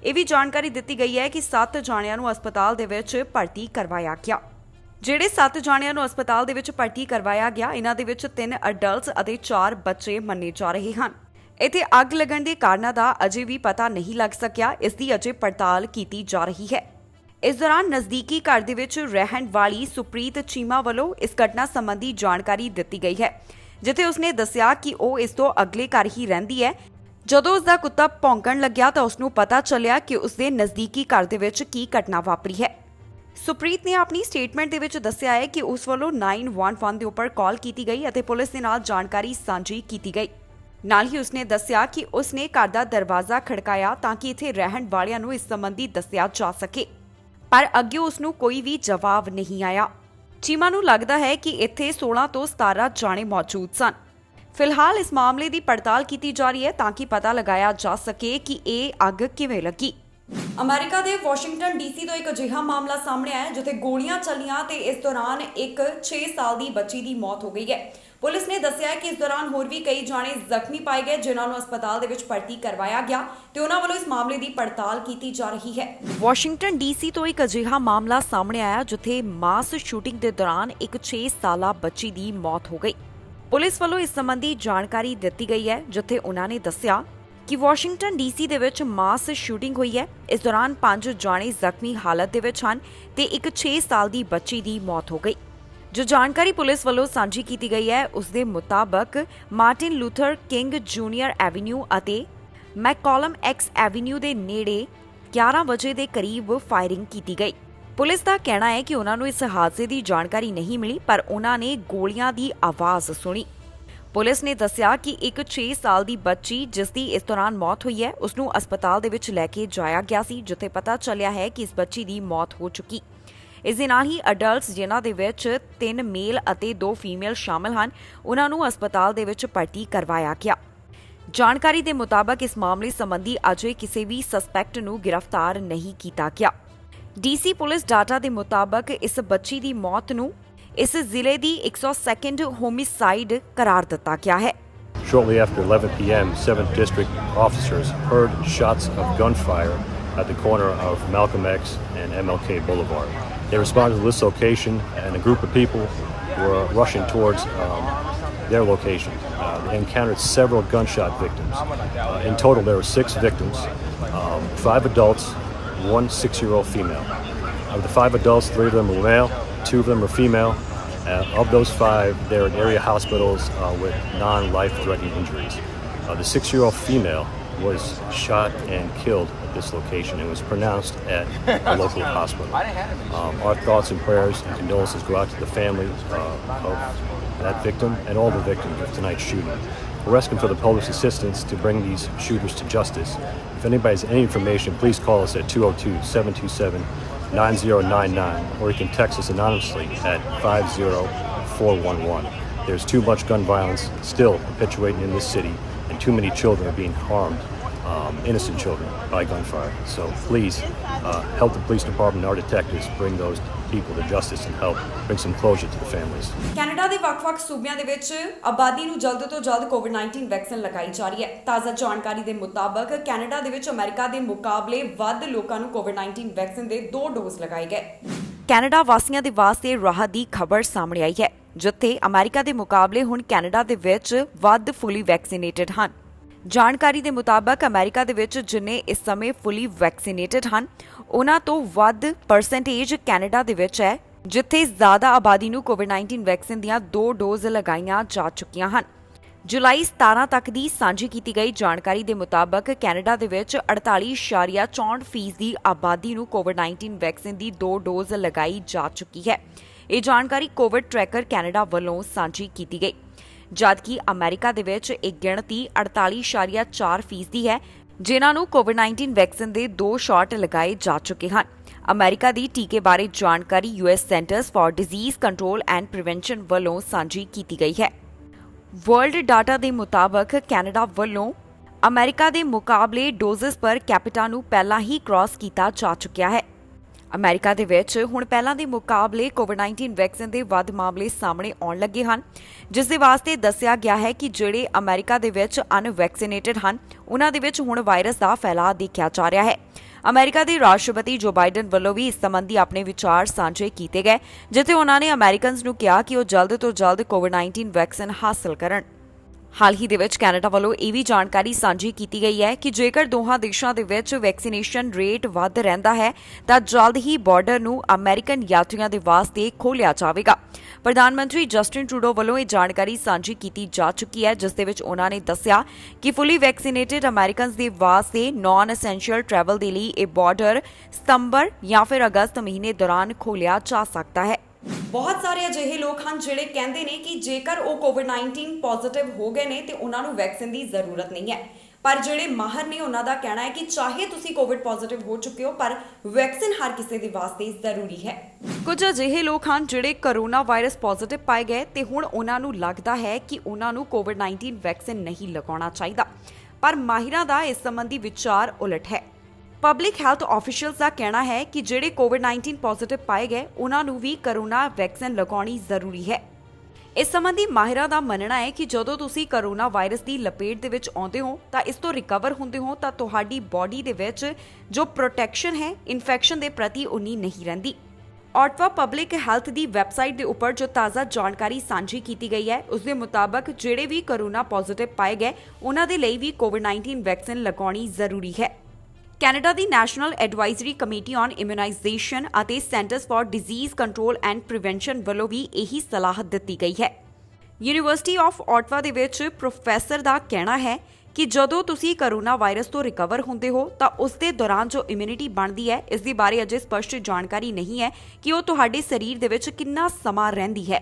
ਇਹ ਵੀ ਜਾਣਕਾਰੀ ਦਿੱਤੀ ਗਈ ਹੈ ਕਿ 7 ਜਾਣਿਆਂ ਨੂੰ ਹਸਪਤਾਲ ਦੇ ਵਿੱਚ ਭਰਤੀ ਕਰਵਾਇਆ ਗਿਆ। ਜਿਹੜੇ 7 ਜਾਣਿਆਂ ਨੂੰ ਹਸਪਤਾਲ ਦੇ ਵਿੱਚ ਭਰਤੀ ਕਰਵਾਇਆ ਗਿਆ, ਇਹਨਾਂ ਦੇ ਵਿੱਚ 3 ਅਡਲਟਸ ਅਤੇ 4 ਬੱਚੇ ਮੰਨੇ ਜਾ ਰਹੇ ਹਨ। ਇੱਥੇ ਅੱਗ ਲੱਗਣ ਦੇ ਕਾਰਨਾਂ ਦਾ ਅਜੇ ਵੀ ਪਤਾ ਨਹੀਂ ਲੱਗ ਸਕਿਆ। ਇਸ ਦੀ ਅਜੇ ਪੜਤਾਲ ਕੀਤੀ ਜਾ ਰਹੀ ਹੈ। ਇਸ ਦੌਰਾਨ ਨਜ਼ਦੀਕੀ ਘਰ ਦੇ ਵਿੱਚ ਰਹਿਣ ਵਾਲੀ ਸੁਪ੍ਰੀਤ ਚੀਮਾ ਵੱਲੋਂ ਇਸ ਘਟਨਾ ਸੰਬੰਧੀ ਜਾਣਕਾਰੀ ਦਿੱਤੀ ਗਈ ਹੈ, ਜਿੱਥੇ ਉਸਨੇ ਦੱਸਿਆ ਕਿ ਉਹ ਇਸ ਤੋਂ ਅਗਲੇ ਘਰ ਹੀ ਰਹਿੰਦੀ ਹੈ। ਜਦੋਂ ਉਸ ਦਾ ਕੁੱਤਾ ਭੌਂਕਣ ਲੱਗਿਆ ਤਾਂ ਉਸ ਨੂੰ ਪਤਾ ਚੱਲਿਆ ਕਿ ਉਸ ਦੇ ਨਜ਼ਦੀਕੀ ਘਰ ਦੇ ਵਿੱਚ ਕੀ ਘਟਨਾ ਵਾਪਰੀ ਹੈ। ਸੁਪ੍ਰੀਤ ਨੇ ਆਪਣੀ ਸਟੇਟਮੈਂਟ ਦੇ ਵਿੱਚ ਦੱਸਿਆ ਹੈ ਕਿ ਉਸ ਵੱਲੋਂ 911 ਦੇ ਉੱਪਰ ਕਾਲ ਕੀਤੀ ਗਈ ਅਤੇ ਪੁਲਿਸ ਦੇ ਨਾਲ ਜਾਣਕਾਰੀ ਸਾਂਝੀ ਕੀਤੀ ਗਈ। ਨਾਲ ਹੀ ਉਸਨੇ ਦੱਸਿਆ ਕਿ ਉਸਨੇ ਘਰ ਦਾ ਦਰਵਾਜ਼ਾ ਖੜਕਾਇਆ ਤਾਂ ਕਿ ਇੱਥੇ ਰਹਿਣ ਵਾਲਿਆਂ ਨੂੰ ਇਸ ਸੰਬੰਧੀ ਦੱਸਿਆ ਜਾ ਸਕੇ, ਪਰ ਅੱਗੇ ਉਸ ਨੂੰ ਕੋਈ ਵੀ ਜਵਾਬ ਨਹੀਂ ਆਇਆ। ਚੀਮਾ ਨੂੰ ਲੱਗਦਾ ਹੈ ਕਿ ਇੱਥੇ 16 ਤੋਂ 17 ਜਾਣੇ ਮੌਜੂਦ ਸਨ। ਫਿਲਹਾਲ ਇਸ ਮਾਮਲੇ ਦੀ ਪੜਤਾਲ ਕੀਤੀ ਜਾ ਰਹੀ ਹੈ ਤਾਂ ਕਿ ਪਤਾ ਲਗਾਇਆ ਜਾ ਸਕੇ ਕਿ ਇਹ ਅੱਗ ਕਿਵੇਂ ਲੱਗੀ। ਅਮਰੀਕਾ ਦੇ ਵਾਸ਼ਿੰਗਟਨ ਡੀਸੀ ਤੋਂ ਇੱਕ ਅਜਿਹਾ ਮਾਮਲਾ ਸਾਹਮਣੇ ਆਇਆ ਜਿੱਥੇ ਗੋਲੀਆਂ ਚੱਲੀਆਂ ਤੇ ਇਸ ਦੌਰਾਨ ਇੱਕ 6 ਸਾਲ ਦੀ ਬੱਚੀ ਦੀ ਮੌਤ ਹੋ ਗਈ ਹੈ। ਪੁਲਿਸ ਨੇ ਦੱਸਿਆ ਕਿ ਇਸ ਦੌਰਾਨ ਹੋਰ ਵੀ ਕਈ ਜਾਣੇ ਜ਼ਖਮੀ ਪਾਏ ਗਏ, ਜਿਨ੍ਹਾਂ ਨੂੰ ਹਸਪਤਾਲ ਦੇ ਵਿੱਚ ਭਰਤੀ ਕਰਵਾਇਆ ਗਿਆ ਤੇ ਉਹਨਾਂ ਵੱਲੋਂ ਇਸ ਮਾਮਲੇ ਦੀ ਪੜਤਾਲ ਕੀਤੀ ਜਾ ਰਹੀ ਹੈ। ਵਾਸ਼ਿੰਗਟਨ ਡੀਸੀ ਤੋਂ ਇੱਕ ਅਜਿਹਾ ਮਾਮਲਾ ਸਾਹਮਣੇ ਆਇਆ ਜਿੱਥੇ ਮਾਸ ਸ਼ੂਟਿੰਗ ਦੇ ਦੌਰਾਨ ਇੱਕ 6 ਸਾਲਾ ਬੱਚੀ ਦੀ ਮੌਤ ਹੋ ਗਈ। ਪੁਲਿਸ ਵੱਲੋਂ ਇਸ ਸੰਬੰਧੀ ਜਾਣਕਾਰੀ ਦਿੱਤੀ ਗਈ ਹੈ, ਜਿੱਥੇ ਉਹਨਾਂ ਨੇ ਦੱਸਿਆ ਕਿ ਵਾਸ਼ਿੰਗਟਨ ਡੀਸੀ ਦੇ ਵਿੱਚ ਮਾਸ ਸ਼ੂਟਿੰਗ ਹੋਈ ਹੈ। ਇਸ ਦੌਰਾਨ 5 ਜਾਣੇ ਜ਼ਖਮੀ ਹਾਲਤ ਦੇ ਵਿੱਚ ਹਨ ਤੇ ਇੱਕ 6 ਸਾਲ ਦੀ ਬੱਚੀ ਦੀ ਮੌਤ ਹੋ ਗਈ। ਜੋ ਜਾਣਕਾਰੀ ਪੁਲਿਸ ਵੱਲੋਂ ਸਾਂਝੀ ਕੀਤੀ ਗਈ ਹੈ, ਉਸ ਦੇ ਮੁਤਾਬਕ Martin Luther king junior avenue ਅਤੇ ਮੈਕਕੋਲਮ ਐਕਸ ਐਵੀਨਿਊ ਦੇ ਨੇੜੇ 11 ਵਜੇ ਦੇ ਕਰੀਬ ਫਾਇਰਿੰਗ ਕੀਤੀ ਗਈ। ਪੁਲਿਸ ਦਾ ਕਹਿਣਾ ਹੈ ਕਿ ਉਹਨਾਂ ਨੂੰ ਇਸ ਹਾਦਸੇ ਦੀ ਜਾਣਕਾਰੀ ਨਹੀਂ ਮਿਲੀ, ਪਰ ਉਹਨਾਂ ਨੇ ਗੋਲੀਆਂ ਦੀ ਆਵਾਜ਼ ਸੁਣੀ। ਪੁਲਿਸ ਨੇ ਦੱਸਿਆ ਕਿ ਇੱਕ 6 ਸਾਲ ਦੀ ਬੱਚੀ ਜਿਸ ਦੀ ਇਸ ਦੌਰਾਨ ਮੌਤ ਹੋਈ ਹੈ, ਉਸ ਨੂੰ ਹਸਪਤਾਲ ਦੇ ਵਿੱਚ ਲੈ ਕੇ ਜਾਇਆ ਗਿਆ ਸੀ, ਜਿੱਥੇ ਪਤਾ ਚੱਲਿਆ ਹੈ ਕਿ ਇਸ ਬੱਚੀ ਦੀ ਮੌਤ ਹੋ ਚੁੱਕੀ। ਇਸ ਦੇ ਨਾਲ ਹੀ ਅਡਲਟਸ, ਜਿਨ੍ਹਾਂ ਦੇ ਵਿੱਚ 3 ਮੇਲ ਅਤੇ 2 ਫੀਮੇਲ ਸ਼ਾਮਲ ਹਨ, ਉਹਨਾਂ ਨੂੰ ਹਸਪਤਾਲ ਦੇ ਵਿੱਚ ਭਰਤੀ ਕਰਵਾਇਆ ਗਿਆ। ਜਾਣਕਾਰੀ ਦੇ ਮੁਤਾਬਕ ਇਸ ਮਾਮਲੇ ਸੰਬੰਧੀ ਅਜੇ ਕਿਸੇ ਵੀ ਸਸਪੈਕਟ ਨੂੰ ਗ੍ਰਿਫਤਾਰ ਨਹੀਂ ਕੀਤਾ ਗਿਆ। ਡੀਸੀ ਪੁਲਿਸ ਡਾਟਾ ਦੇ ਮੁਤਾਬਕ ਇਸ ਬੱਚੀ ਦੀ ਮੌਤ ਨੂੰ ਇਸ ਜ਼ਿਲ੍ਹੇ ਦੀ 102nd ਹੋਮਿਸਾਈਡ ਕਰਾਰ ਦਿੱਤਾ ਗਿਆ ਹੈ। Shortly after 11 p.m., 7th District officers heard shots of gunfire at the corner of Malcolm X and MLK Boulevard. They responded to this location, and a group of people were rushing towards their location. They encountered several gunshot victims. In total, there were 6 victims, 5 adults, 1 6-year-old female. Of the 5 adults, 3 of them were male, 2 of them were female. Of those 5, they're in area hospitals with non-life-threatening injuries. The 6-year-old female was shot and killed at this location and was pronounced at a local hospital. Our thoughts and prayers and condolences go out to the family of that victim and all the victims of tonight's shooting. We're asking for the public's assistance to bring these shooters to justice. If anybody has any information, please call us at 202-727-9099, or you can text us anonymously at 50411. There's too much gun violence still perpetuating in this city, and too many children are being harmed, innocent children, by gunfire. So please help the police department and our detectives bring those people to justice and help bring some closure to the families. Canada ਦੇ ਵੱਖ-ਵੱਖ ਸੂਬਿਆਂ ਦੇ ਵਿੱਚ ਆਬਾਦੀ ਨੂੰ ਜਲਦ ਤੋਂ ਜਲਦ ਕੋਵਿਡ-19 ਵੈਕਸੀਨ ਲਗਾਈ ਜਾ ਰਹੀ ਹੈ। ਤਾਜ਼ਾ ਜਾਣਕਾਰੀ ਦੇ ਮੁਤਾਬਕ ਕੈਨੇਡਾ ਦੇ ਵਿੱਚ ਅਮਰੀਕਾ ਦੇ ਮੁਕਾਬਲੇ ਵੱਧ ਲੋਕਾਂ ਨੂੰ ਕੋਵਿਡ-19 ਵੈਕਸੀਨ ਦੇ 2 ਡੋਜ਼ ਲਗਾਏ ਗਏ। ਕੈਨੇਡਾ ਵਾਸੀਆਂ ਦੇ ਵਾਸਤੇ ਰਾਹਤ ਦੀ ਖਬਰ ਸਾਹਮਣੇ ਆਈ ਹੈ, ਜਿੱਥੇ ਅਮਰੀਕਾ ਦੇ ਮੁਕਾਬਲੇ ਹੁਣ ਕੈਨੇਡਾ ਦੇ ਵਿੱਚ ਵੱਧ ਫੁੱਲੀ ਵੈਕਸੀਨੇਟਡ ਹਨ। ਜਾਣਕਾਰੀ ਦੇ ਮੁਤਾਬਕ ਅਮਰੀਕਾ ਦੇ ਵਿੱਚ ਜਿੰਨੇ ਇਸ ਸਮੇਂ ਫੁੱਲੀ ਵੈਕਸੀਨੇਟਡ ਹਨ, ਉਹਨਾਂ ਤੋਂ ਵੱਧ ਪਰਸੈਂਟੇਜ ਕੈਨੇਡਾ ਦੇ ਵਿੱਚ ਹੈ, ਜਿੱਥੇ ਜ਼ਿਆਦਾ ਆਬਾਦੀ ਨੂੰ ਕੋਵਿਡ-19 ਵੈਕਸੀਨ ਦੀਆਂ 2 ਡੋਜ਼ ਲਗਾਈਆਂ ਜਾ ਚੁੱਕੀਆਂ ਹਨ। ਜੁਲਾਈ 17 ਤੱਕ ਦੀ ਸਾਂਝੀ ਕੀਤੀ ਗਈ ਜਾਣਕਾਰੀ ਦੇ ਮੁਤਾਬਕ ਕੈਨੇਡਾ ਦੇ ਵਿੱਚ 48.64% ਦੀ ਆਬਾਦੀ ਨੂੰ ਕੋਵਿਡ-19 ਵੈਕਸੀਨ ਦੀ 2 ਡੋਜ਼ ਲਗਾਈ ਜਾ ਚੁੱਕੀ ਹੈ। ਇਹ ਜਾਣਕਾਰੀ ਕੋਵਿਡ ਟਰੈਕਰ ਕੈਨੇਡਾ ਵੱਲੋਂ ਸਾਂਝੀ ਕੀਤੀ ਗਈ। ਜਦਕਿ ਅਮਰੀਕਾ ਦੇ ਵਿੱਚ ਇਹ ਗਿਣਤੀ 48.4% ਦੀ ਹੈ, ਜਿਨ੍ਹਾਂ ਨੂੰ ਕੋਵਿਡ-19 ਵੈਕਸੀਨ ਦੇ 2 ਸ਼ਾਟ ਲਗਾਏ ਜਾ ਚੁੱਕੇ ਹਨ। ਅਮਰੀਕਾ ਦੀ ਟੀਕੇ ਬਾਰੇ ਜਾਣਕਾਰੀ US centres for disease control and prevention ਵੱਲੋਂ ਸਾਂਝੀ ਕੀਤੀ ਗਈ ਹੈ। ਵਰਲਡ ਡਾਟਾ ਦੇ ਮੁਤਾਬਕ ਕੈਨੇਡਾ ਵੱਲੋਂ ਅਮਰੀਕਾ ਦੇ ਮੁਕਾਬਲੇ ਡੋਜ਼ਸ ਪਰ ਕੈਪੀਟਾ ਨੂੰ ਪਹਿਲਾਂ ਹੀ ਕ੍ਰਾਸ ਕੀਤਾ ਜਾ ਚੁੱਕਿਆ ਹੈ। ਅਮਰੀਕਾ ਦੇ ਵਿੱਚ ਹੁਣ ਪਹਿਲਾਂ ਦੇ ਮੁਕਾਬਲੇ ਕੋਵਿਡ-19 ਵੈਕਸੀਨ ਦੇ ਵੱਧ ਮਾਮਲੇ ਸਾਹਮਣੇ ਆਉਣ ਲੱਗੇ ਹਨ, ਜਿਸ ਦੇ ਵਾਸਤੇ ਦੱਸਿਆ ਗਿਆ ਹੈ ਕਿ ਜਿਹੜੇ ਅਮਰੀਕਾ ਦੇ ਵਿੱਚ ਅਨਵੈਕਸੀਨੇਟਡ ਹਨ, ਉਹਨਾਂ ਦੇ ਵਿੱਚ ਹੁਣ ਵਾਇਰਸ ਦਾ ਫੈਲਾਅ ਦੇਖਿਆ ਜਾ ਰਿਹਾ ਹੈ। ਅਮਰੀਕਾ ਦੇ ਰਾਸ਼ਟਰਪਤੀ ਜੋ ਬਾਈਡਨ ਵੱਲੋਂ ਵੀ ਇਸ ਸੰਬੰਧੀ ਆਪਣੇ ਵਿਚਾਰ ਸਾਂਝੇ ਕੀਤੇ ਗਏ, ਜਿੱਥੇ ਉਹਨਾਂ ਨੇ ਅਮਰੀਕਨਜ਼ ਨੂੰ ਕਿਹਾ ਕਿ ਉਹ ਜਲਦ ਤੋਂ ਜਲਦ ਕੋਵਿਡ-19 ਵੈਕਸੀਨ ਹਾਸਲ ਕਰਨ। ਹਾਲ ਹੀ ਦੇ ਵਿੱਚ ਕੈਨੇਡਾ ਵੱਲੋਂ ਇਹ ਵੀ ਜਾਣਕਾਰੀ ਸਾਂਝੀ ਕੀਤੀ ਗਈ ਹੈ ਕਿ ਜੇਕਰ ਦੋਹਾਂ ਦੇਸ਼ਾਂ ਦੇ ਵਿੱਚ ਵੈਕਸੀਨੇਸ਼ਨ ਰੇਟ ਵੱਧ ਰਹਿੰਦਾ ਹੈ ਤਾਂ ਜਲਦ ਹੀ ਬਾਰਡਰ ਨੂੰ ਅਮਰੀਕਨ ਯਾਤਰੀਆਂ ਦੇ ਵਾਸਤੇ ਖੋਲ੍ਹਿਆ ਜਾਵੇਗਾ। ਪ੍ਰਧਾਨ ਮੰਤਰੀ ਜਸਟਿਨ ਟਰੂਡੋ ਵੱਲੋਂ ਇਹ ਜਾਣਕਾਰੀ ਸਾਂਝੀ ਕੀਤੀ ਜਾ ਚੁੱਕੀ ਹੈ, ਜਿਸ ਦੇ ਵਿੱਚ ਉਹਨਾਂ ਨੇ ਦੱਸਿਆ ਕਿ ਫੁੱਲੀ ਵੈਕਸੀਨੇਟਡ ਅਮਰੀਕਨਜ਼ ਦੇ ਵਾਸਤੇ ਨਾਨ ਐਸੈਂਸ਼ੀਅਲ ਟਰੈਵਲ ਦੇ ਲਈ ਇਹ ਬਾਰਡਰ ਸਤੰਬਰ ਜਾਂ ਫਿਰ ਅਗਸਤ ਮਹੀਨੇ ਦੌਰਾਨ ਖੋਲ੍ਹਿਆ ਜਾ ਸਕਦਾ ਹੈ। ਬਹੁਤ ਸਾਰੇ ਅਜਿਹੇ ਲੋਕ ਹਨ ਜਿਹੜੇ ਕਹਿੰਦੇ ਨੇ ਕਿ ਜੇਕਰ ਉਹ ਕੋਵਿਡ-19 ਪੋਜ਼ਿਟਿਵ ਹੋ ਗਏ ਨੇ ਤੇ ਉਹਨਾਂ ਨੂੰ ਵੈਕਸੀਨ ਦੀ ਜ਼ਰੂਰਤ ਨਹੀਂ ਹੈ। ਪਰ ਜਿਹੜੇ ਮਾਹਰ ਨੇ ਉਹਨਾਂ ਦਾ ਕਹਿਣਾ ਹੈ ਕਿ ਚਾਹੇ ਤੁਸੀਂ ਕੋਵਿਡ ਪੋਜ਼ਿਟਿਵ ਹੋ ਚੁੱਕੇ ਹੋ, ਪਰ ਵੈਕਸੀਨ ਹਰ ਕਿਸੇ ਦੇ ਵਾਸਤੇ ਜ਼ਰੂਰੀ ਹੈ। ਕੁਝ ਅਜਿਹੇ ਲੋਕ ਹਨ ਜਿਹੜੇ ਕਰੋਨਾ ਵਾਇਰਸ ਪੋਜ਼ਿਟਿਵ ਪਾਏ ਗਏ ਤੇ ਹੁਣ ਉਹਨਾਂ ਨੂੰ ਲੱਗਦਾ ਹੈ ਕਿ ਉਹਨਾਂ ਨੂੰ ਕੋਵਿਡ-19 ਵੈਕਸੀਨ ਨਹੀਂ ਲਗਾਉਣਾ ਚਾਹੀਦਾ, ਪਰ ਮਾਹਿਰਾਂ ਦਾ ਇਸ ਸੰਬੰਧੀ ਵਿਚਾਰ ਉਲਟ ਹੈ। ਪਬਲਿਕ ਹੈਲਥ ਆਫੀਸ਼ੀਅਲਸ ਦਾ ਕਹਿਣਾ ਹੈ ਕਿ ਜਿਹੜੇ ਕੋਵਿਡ-19 ਪੋਜ਼ਿਟਿਵ ਪਾਏ ਗਏ ਉਹਨਾਂ ਨੂੰ ਵੀ ਕਰੋਨਾ ਵੈਕਸੀਨ ਲਗਾਉਣੀ ਜ਼ਰੂਰੀ ਹੈ। ਇਸ ਸੰਬੰਧੀ ਮਾਹਿਰਾਂ ਦਾ ਮੰਨਣਾ ਹੈ ਕਿ ਜਦੋਂ ਤੁਸੀਂ ਕਰੋਨਾ ਵਾਇਰਸ ਦੀ ਲਪੇਟ ਦੇ ਵਿੱਚ ਆਉਂਦੇ ਹੋ ਤਾਂ ਇਸ ਤੋਂ ਰਿਕਵਰ ਹੁੰਦੇ ਹੋ ਤਾਂ ਤੁਹਾਡੀ ਬਾਡੀ ਦੇ ਵਿੱਚ ਜੋ ਪ੍ਰੋਟੈਕਸ਼ਨ ਹੈ ਇਨਫੈਕਸ਼ਨ ਦੇ ਪ੍ਰਤੀ ਉਨੀ ਨਹੀਂ ਰਹਿੰਦੀ। ਆਟਵਾ ਪਬਲਿਕ ਹੈਲਥ ਦੀ ਵੈਬਸਾਈਟ ਦੇ ਉੱਪਰ ਜੋ ਤਾਜ਼ਾ ਜਾਣਕਾਰੀ ਸਾਂਝੀ ਕੀਤੀ ਗਈ ਹੈ, ਉਸ ਦੇ ਮੁਤਾਬਕ ਜਿਹੜੇ ਵੀ ਕਰੋਨਾ ਪੋਜ਼ਿਟਿਵ ਪਾਏ ਗਏ ਉਹਨਾਂ ਦੇ ਲਈ ਵੀ ਕੋਵਿਡ-19 ਵੈਕਸੀਨ ਲਗਾਉਣੀ ਜ਼ਰੂਰੀ ਹੈ। ਕੈਨੇਡਾ ਦੀ national advisory committee on immunisation ਅਤੇ centres for disease control and prevention ਵੱਲੋਂ ਵੀ ਇਹੀ ਸਲਾਹ ਦਿੱਤੀ ਗਈ ਹੈ। ਯੂਨੀਵਰਸਿਟੀ ਆਫ ਆਟਵਾ ਦੇ ਵਿੱਚ ਪ੍ਰੋਫੈਸਰ ਦਾ ਕਹਿਣਾ ਹੈ ਕਿ ਜਦੋਂ ਤੁਸੀਂ ਕਰੋਨਾ ਵਾਇਰਸ ਤੋਂ ਰਿਕਵਰ ਹੁੰਦੇ ਹੋ ਤਾਂ ਉਸ ਦੇ ਦੌਰਾਨ ਜੋ ਇਮਿਊਨਿਟੀ ਬਣਦੀ ਹੈ, ਇਸ ਦੇ ਬਾਰੇ ਅਜੇ ਸਪਸ਼ਟ ਜਾਣਕਾਰੀ ਨਹੀਂ ਹੈ ਕਿ ਉਹ ਤੁਹਾਡੇ ਸਰੀਰ ਦੇ ਵਿੱਚ ਕਿੰਨਾ ਸਮਾਂ ਰਹਿੰਦੀ ਹੈ।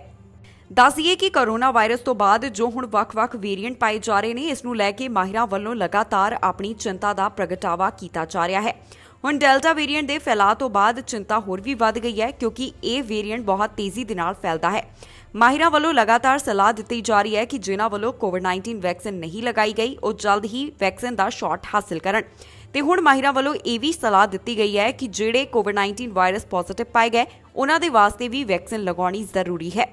ਦੱਸ ਦਈਏ ਕਿ ਕਰੋਨਾ ਵਾਇਰਸ ਤੋਂ ਬਾਅਦ ਜੋ ਹੁਣ ਵੱਖ-ਵੱਖ ਵੇਰੀਐਂਟ ਪਾਏ ਜਾ ਰਹੇ ਨੇ, ਇਸ ਨੂੰ ਲੈ ਕੇ ਮਾਹਿਰਾਂ ਵੱਲੋਂ ਲਗਾਤਾਰ ਆਪਣੀ ਚਿੰਤਾ ਦਾ ਪ੍ਰਗਟਾਵਾ ਕੀਤਾ ਜਾ ਰਿਹਾ ਹੈ। ਹੁਣ ਡੈਲਟਾ ਵੇਰੀਐਂਟ ਦੇ ਫੈਲਾਅ ਤੋਂ ਬਾਅਦ ਚਿੰਤਾ ਹੋਰ ਵੀ ਵੱਧ ਗਈ ਹੈ, ਕਿਉਂਕਿ ਇਹ ਵੇਰੀਐਂਟ ਬਹੁਤ ਤੇਜ਼ੀ ਦੇ ਨਾਲ ਫੈਲਦਾ ਹੈ। ਮਾਹਿਰਾਂ ਵੱਲੋਂ ਲਗਾਤਾਰ ਸਲਾਹ ਦਿੱਤੀ ਜਾ ਰਹੀ ਹੈ ਕਿ ਜਿਨ੍ਹਾਂ ਵੱਲੋਂ ਕੋਵਿਡ-19 ਵੈਕਸੀਨ ਨਹੀਂ ਲਗਾਈ ਗਈ ਉਹ ਜਲਦ ਹੀ ਵੈਕਸੀਨ ਦਾ ਸ਼ਾਟ ਹਾਸਲ ਕਰਨ। ਤੇ ਹੁਣ ਮਾਹਿਰਾਂ ਵੱਲੋਂ ਇਹ ਵੀ ਸਲਾਹ ਦਿੱਤੀ ਗਈ ਹੈ ਕਿ ਜਿਹੜੇ ਕੋਵਿਡ-19 ਵਾਇਰਸ ਪੋਜ਼ਿਟਿਵ ਪਾਏ ਗਏ ਉਹਨਾਂ ਦੇ ਵਾਸਤੇ ਵੀ ਵੈਕਸੀਨ ਲਗਾਉਣੀ ਜ਼ਰੂਰੀ ਹੈ।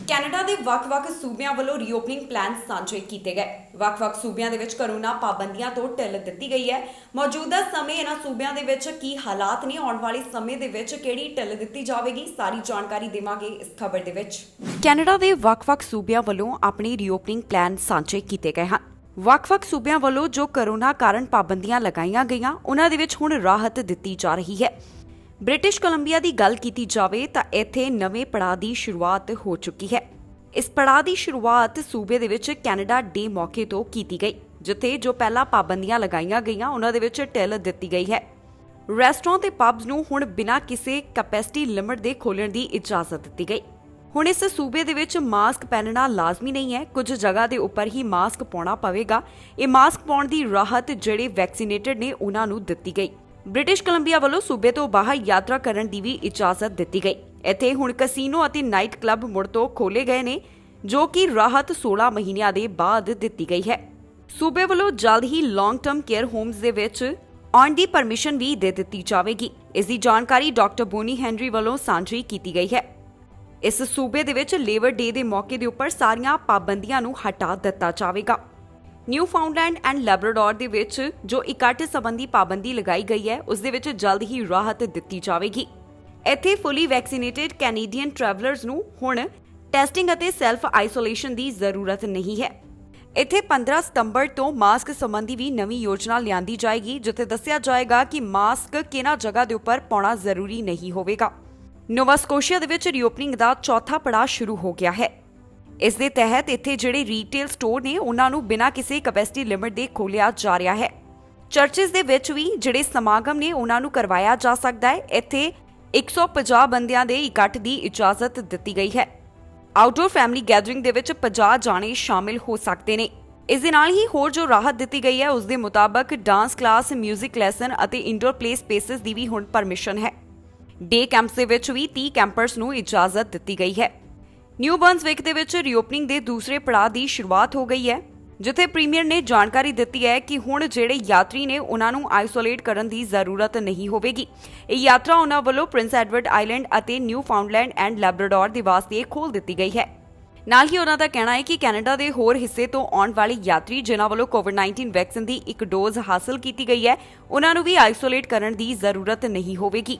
ਕੈਨੇਡਾ ਦੇ ਵੱਖ-ਵੱਖ ਸੂਬਿਆਂ ਵੱਲੋਂ ਰੀਓਪਨਿੰਗ ਪਲਾਨ ਸਾਂਝੇ ਕੀਤੇ ਗਏ। ਵੱਖ-ਵੱਖ ਸੂਬਿਆਂ ਦੇ ਵਿੱਚ ਕਰੋਨਾ ਪਾਬੰਦੀਆਂ ਤੋਂ ਢਿੱਲ ਦਿੱਤੀ ਗਈ ਹੈ। ਮੌਜੂਦਾ ਸਮੇਂ ਇਹਨਾਂ ਸੂਬਿਆਂ ਦੇ ਵਿੱਚ ਕੀ ਹਾਲਾਤ ਨੇ, ਆਉਣ ਵਾਲੇ ਸਮੇਂ ਦੇ ਵਿੱਚ ਕਿਹੜੀ ਢਿੱਲ ਦਿੱਤੀ ਜਾਵੇਗੀ, ਸਾਰੀ ਜਾਣਕਾਰੀ ਦੇਵਾਂਗੇ ਇਸ ਖਬਰ ਦੇ ਵਿੱਚ। ਕੈਨੇਡਾ ਦੇ ਵੱਖ-ਵੱਖ ਸੂਬਿਆਂ ਵੱਲੋਂ ਆਪਣੇ ਰੀਓਪਨਿੰਗ ਪਲਾਨ ਸਾਂਝੇ ਕੀਤੇ ਗਏ ਹਨ। ਵੱਖ-ਵੱਖ ਸੂਬਿਆਂ ਵੱਲੋਂ ਜੋ ਕਰੋਨਾ ਕਾਰਨ ਪਾਬੰਦੀਆਂ ਲਗਾਈਆਂ ਗਈਆਂ, ਉਹਨਾਂ ਦੇ ਵਿੱਚ ਹੁਣ ਰਾਹਤ ਦਿੱਤੀ ਜਾ ਰਹੀ ਹੈ। ਬ੍ਰਿਟਿਸ਼ ਕੋਲੰਬੀਆ ਦੀ ਗੱਲ ਕੀਤੀ ਜਾਵੇ ਤਾਂ ਇੱਥੇ ਨਵੇਂ ਪੜਾਅ ਦੀ ਸ਼ੁਰੂਆਤ ਹੋ ਚੁੱਕੀ ਹੈ। ਇਸ ਪੜਾਅ ਦੀ ਸ਼ੁਰੂਆਤ ਸੂਬੇ ਦੇ ਵਿੱਚ ਕੈਨੇਡਾ ਡੇ ਮੌਕੇ ਤੋਂ ਕੀਤੀ ਗਈ, ਜਿੱਥੇ ਜੋ ਪਹਿਲਾਂ ਪਾਬੰਦੀਆਂ ਲਗਾਈਆਂ ਗਈਆਂ ਉਹਨਾਂ ਦੇ ਵਿੱਚ ਢਿੱਲ ਦਿੱਤੀ ਗਈ ਹੈ। ਰੈਸਟੋਰੈਂਟ ਤੇ ਪਬਸ ਨੂੰ ਹੁਣ ਬਿਨਾਂ ਕਿਸੇ ਕੈਪੈਸਿਟੀ ਲਿਮਿਟ ਦੇ ਖੋਲ੍ਹਣ ਦੀ ਇਜਾਜ਼ਤ ਦਿੱਤੀ ਗਈ। ਹੁਣ ਇਸ ਸੂਬੇ ਦੇ ਵਿੱਚ ਮਾਸਕ ਪਹਿਨਣਾ ਲਾਜ਼ਮੀ ਨਹੀਂ ਹੈ, ਕੁਝ ਜਗ੍ਹਾ ਦੇ ਉੱਪਰ ਹੀ ਮਾਸਕ ਪਾਉਣਾ ਪਵੇਗਾ। ਇਹ ਮਾਸਕ ਪਾਉਣ ਦੀ ਰਾਹਤ ਜਿਹੜੇ ਵੈਕਸੀਨੇਟਡ ਨੇ ਉਹਨਾਂ ਨੂੰ ਦਿੱਤੀ ਗਈ। ਬ੍ਰਿਟਿਸ਼ ਕੋਲੰਬੀਆ ਵੱਲੋਂ ਸੂਬੇ ਤੋਂ ਬਾਹਰ ਯਾਤਰਾ ਕਰਨ ਦੀ ਵੀ ਇਜਾਜ਼ਤ ਦਿੱਤੀ ਗਈ। ਇੱਥੇ ਹੁਣ ਕਸੀਨੋ ਅਤੇ ਨਾਈਟ ਕਲੱਬ ਮੁੜ ਤੋਂ ਖੋਲ੍ਹੇ ਗਏ ਨੇ, ਜੋ ਕਿ ਰਾਹਤ 16 ਮਹੀਨਿਆਂ ਦੇ ਬਾਅਦ ਦਿੱਤੀ ਗਈ ਹੈ। ਸੂਬੇ ਵੱਲੋਂ ਜਲਦ ਹੀ ਲੌਂਗ ਟਰਮ ਕੇਅਰ ਹੋਮਸ ਦੇ ਵਿੱਚ ਆਉਣ ਦੀ ਪਰਮਿਸ਼ਨ ਵੀ ਦੇ ਦਿੱਤੀ ਜਾਵੇਗੀ। ਇਸ ਦੀ ਜਾਣਕਾਰੀ ਡਾਕਟਰ ਬੋਨੀ ਹੈਨਰੀ ਵੱਲੋਂ ਸਾਂਝੀ ਕੀਤੀ ਗਈ ਹੈ। ਇਸ ਸੂਬੇ ਦੇ ਵਿੱਚ ਲੇਬਰ ਡੇ ਦੇ ਮੌਕੇ ਦੇ ਉੱਪਰ ਸਾਰੀਆਂ ਪਾਬੰਦੀਆਂ ਨੂੰ ਹਟਾ ਦਿੱਤਾ ਜਾਵੇਗਾ। ਨਿਊਫਾਊਂਡਲੈਂਡ ਐਂਡ ਲੈਬਰਾਡੋਰ ਦੇ ਵਿੱਚ ਜੋ ਇਕੱਠ ਸੰਬੰਧੀ ਪਾਬੰਦੀ ਲਗਾਈ ਗਈ ਹੈ, ਉਸ ਦੇ ਵਿੱਚ ਜਲਦ ਹੀ ਰਾਹਤ ਦਿੱਤੀ ਜਾਵੇਗੀ। ਇੱਥੇ ਫੁੱਲੀ ਵੈਕਸੀਨੇਟਡ ਕੈਨੇਡੀਅਨ ਟਰੈਵਲਰਸ ਨੂੰ ਹੁਣ ਟੈਸਟਿੰਗ ਅਤੇ ਸੈਲਫ ਆਈਸੋਲੇਸ਼ਨ ਦੀ ਜ਼ਰੂਰਤ ਨਹੀਂ ਹੈ। ਇੱਥੇ 15 ਸਤੰਬਰ ਤੋਂ ਮਾਸਕ ਸੰਬੰਧੀ ਵੀ ਨਵੀਂ ਯੋਜਨਾ ਲਿਆਂਦੀ ਜਾਏਗੀ, ਜਿੱਥੇ ਦੱਸਿਆ ਜਾਏਗਾ ਕਿ ਮਾਸਕ ਕਿਹਨਾਂ ਜਗ੍ਹਾ ਦੇ ਉੱਪਰ ਪਾਉਣਾ ਜ਼ਰੂਰੀ ਨਹੀਂ ਹੋਵੇਗਾ। ਨੋਵਾ ਸਕੋਸ਼ੀਆ ਦੇ ਵਿੱਚ ਰੀਓਪਨਿੰਗ ਦਾ ਚੌਥਾ ਪੜਾਅ ਸ਼ੁਰੂ ਹੋ ਗਿਆ ਹੈ। ਇਸ ਦੇ ਤਹਿਤ ਇੱਥੇ ਜਿਹੜੇ ਰੀਟੇਲ ਸਟੋਰ ਨੇ ਉਹਨਾਂ ਨੂੰ ਬਿਨਾਂ ਕਿਸੇ ਕੈਪੈਸਿਟੀ ਲਿਮਿਟ ਦੇ ਖੋਲ੍ਹਿਆ ਜਾ ਰਿਹਾ ਹੈ। ਚਰਚਿਸ ਦੇ ਵਿੱਚ ਵੀ ਜਿਹੜੇ ਸਮਾਗਮ ਨੇ ਉਹਨਾਂ ਨੂੰ ਕਰਵਾਇਆ ਜਾ ਸਕਦਾ ਹੈ। ਇੱਥੇ 150 ਬੰਦਿਆਂ ਦੇ ਇਕੱਠ ਦੀ ਇਜਾਜ਼ਤ ਦਿੱਤੀ ਗਈ ਹੈ। ਆਊਟਡੋਰ ਫੈਮਿਲੀ ਗੈਦਰਿੰਗ ਦੇ ਵਿੱਚ 50 ਜਾਣੇ ਸ਼ਾਮਿਲ ਹੋ ਸਕਦੇ ਨੇ। ਇਸ ਦੇ ਨਾਲ ਹੀ ਹੋਰ ਜੋ ਰਾਹਤ ਦਿੱਤੀ ਗਈ ਹੈ ਉਸ ਦੇ ਮੁਤਾਬਕ ਡਾਂਸ ਕਲਾਸ, ਮਿਊਜ਼ਿਕ ਲੈਸਨ ਅਤੇ ਇੰਡੋਰ ਪਲੇ ਸਪੇਸਿਸ ਦੀ ਵੀ ਹੁਣ ਪਰਮਿਸ਼ਨ ਹੈ। ਡੇ ਕੈਂਪਸ ਦੇ ਵਿੱਚ ਵੀ 30 ਕੈਂਪਰਸ ਨੂੰ ਇਜਾਜ਼ਤ ਦਿੱਤੀ ਗਈ ਹੈ। ਨਿਊ ਬਰਨਸਵਿਕ ਦੇ ਵਿੱਚ ਰੀਓਪਨਿੰਗ ਦੇ ਦੂਸਰੇ ਪੜਾਅ ਦੀ ਸ਼ੁਰੂਆਤ ਹੋ ਗਈ ਹੈ, ਜਿੱਥੇ ਪ੍ਰੀਮੀਅਰ ਨੇ ਜਾਣਕਾਰੀ ਦਿੱਤੀ ਹੈ ਕਿ ਹੁਣ ਜਿਹੜੇ ਯਾਤਰੀ ਨੇ ਉਹਨਾਂ ਨੂੰ ਆਈਸੋਲੇਟ ਕਰਨ ਦੀ ਜ਼ਰੂਰਤ ਨਹੀਂ ਹੋਵੇਗੀ। ਇਹ ਯਾਤਰਾ ਉਹਨਾਂ ਵੱਲੋਂ ਪ੍ਰਿੰਸ ਐਡਵਰਡ ਆਈਲੈਂਡ ਅਤੇ ਨਿਊ ਫਾਊਂਡਲੈਂਡ ਐਂਡ ਲੈਬਰਾਡੋਰ ਦੇ ਵਾਸਤੇ ਖੋਲ੍ਹ ਦਿੱਤੀ ਗਈ ਹੈ। ਨਾਲ ਹੀ ਉਹਨਾਂ ਦਾ ਕਹਿਣਾ ਹੈ ਕਿ ਕੈਨੇਡਾ ਦੇ ਹੋਰ ਹਿੱਸੇ ਤੋਂ ਆਉਣ ਵਾਲੇ ਯਾਤਰੀ ਜਿਨ੍ਹਾਂ ਵੱਲੋਂ ਕੋਵਿਡ-19 ਵੈਕਸੀਨ ਦੀ ਇੱਕ ਡੋਜ਼ ਹਾਸਲ ਕੀਤੀ ਗਈ ਹੈ ਉਹਨਾਂ ਨੂੰ ਵੀ ਆਈਸੋਲੇਟ ਕਰਨ ਦੀ ਜ਼ਰੂਰਤ ਨਹੀਂ ਹੋਵੇਗੀ।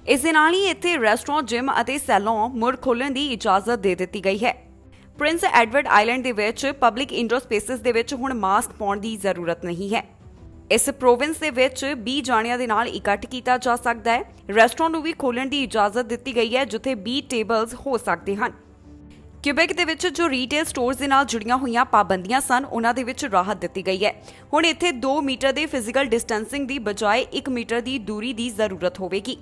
ਇਸ ਦੇ ਨਾਲ ਹੀ ਇੱਥੇ ਰੈਸਟੋਰੈਂਟ, ਜਿਮ ਅਤੇ ਸੈਲੂਨ ਮੁੜ ਖੋਲ੍ਹਣ ਦੀ ਇਜਾਜ਼ਤ ਦੇ ਦਿੱਤੀ ਗਈ ਹੈ। ਪ੍ਰਿੰਸ ਐਡਵਰਡ ਆਈਲੈਂਡ ਦੇ ਵਿੱਚ ਪਬਲਿਕ ਇੰਡੋਰ ਸਪੇਸਿਸ ਦੇ ਵਿੱਚ ਹੁਣ ਮਾਸਕ ਪਾਉਣ ਦੀ ਜ਼ਰੂਰਤ ਨਹੀਂ ਹੈ। ਇਸ ਪ੍ਰੋਵਿੰਸ ਦੇ ਵਿੱਚ 20 ਜਾਣਿਆਂ ਦੇ ਨਾਲ ਇਕੱਠ ਕੀਤਾ ਜਾ ਸਕਦਾ ਹੈ। ਰੈਸਟੋਰੈਂਟ ਨੂੰ ਵੀ ਖੋਲ੍ਹਣ ਦੀ ਇਜਾਜ਼ਤ ਦਿੱਤੀ ਗਈ ਹੈ, ਜਿੱਥੇ 20 ਟੇਬਲਸ ਹੋ ਸਕਦੇ ਹਨ। ਕਿਊਬੈਕ ਦੇ ਵਿੱਚ ਜੋ ਰੀਟੇਲ ਸਟੋਰਸ ਦੇ ਨਾਲ ਜੁੜੀਆਂ ਹੋਈਆਂ ਪਾਬੰਦੀਆਂ ਸਨ ਉਹਨਾਂ ਦੇ ਵਿੱਚ ਰਾਹਤ ਦਿੱਤੀ ਗਈ ਹੈ। ਹੁਣ ਇੱਥੇ 2 ਮੀਟਰ ਦੇ ਫਿਜ਼ੀਕਲ ਡਿਸਟੈਂਸਿੰਗ ਦੀ ਬਜਾਏ 1 ਮੀਟਰ ਦੀ ਦੂਰੀ ਦੀ ਜ਼ਰੂਰਤ ਹੋਵੇਗੀ।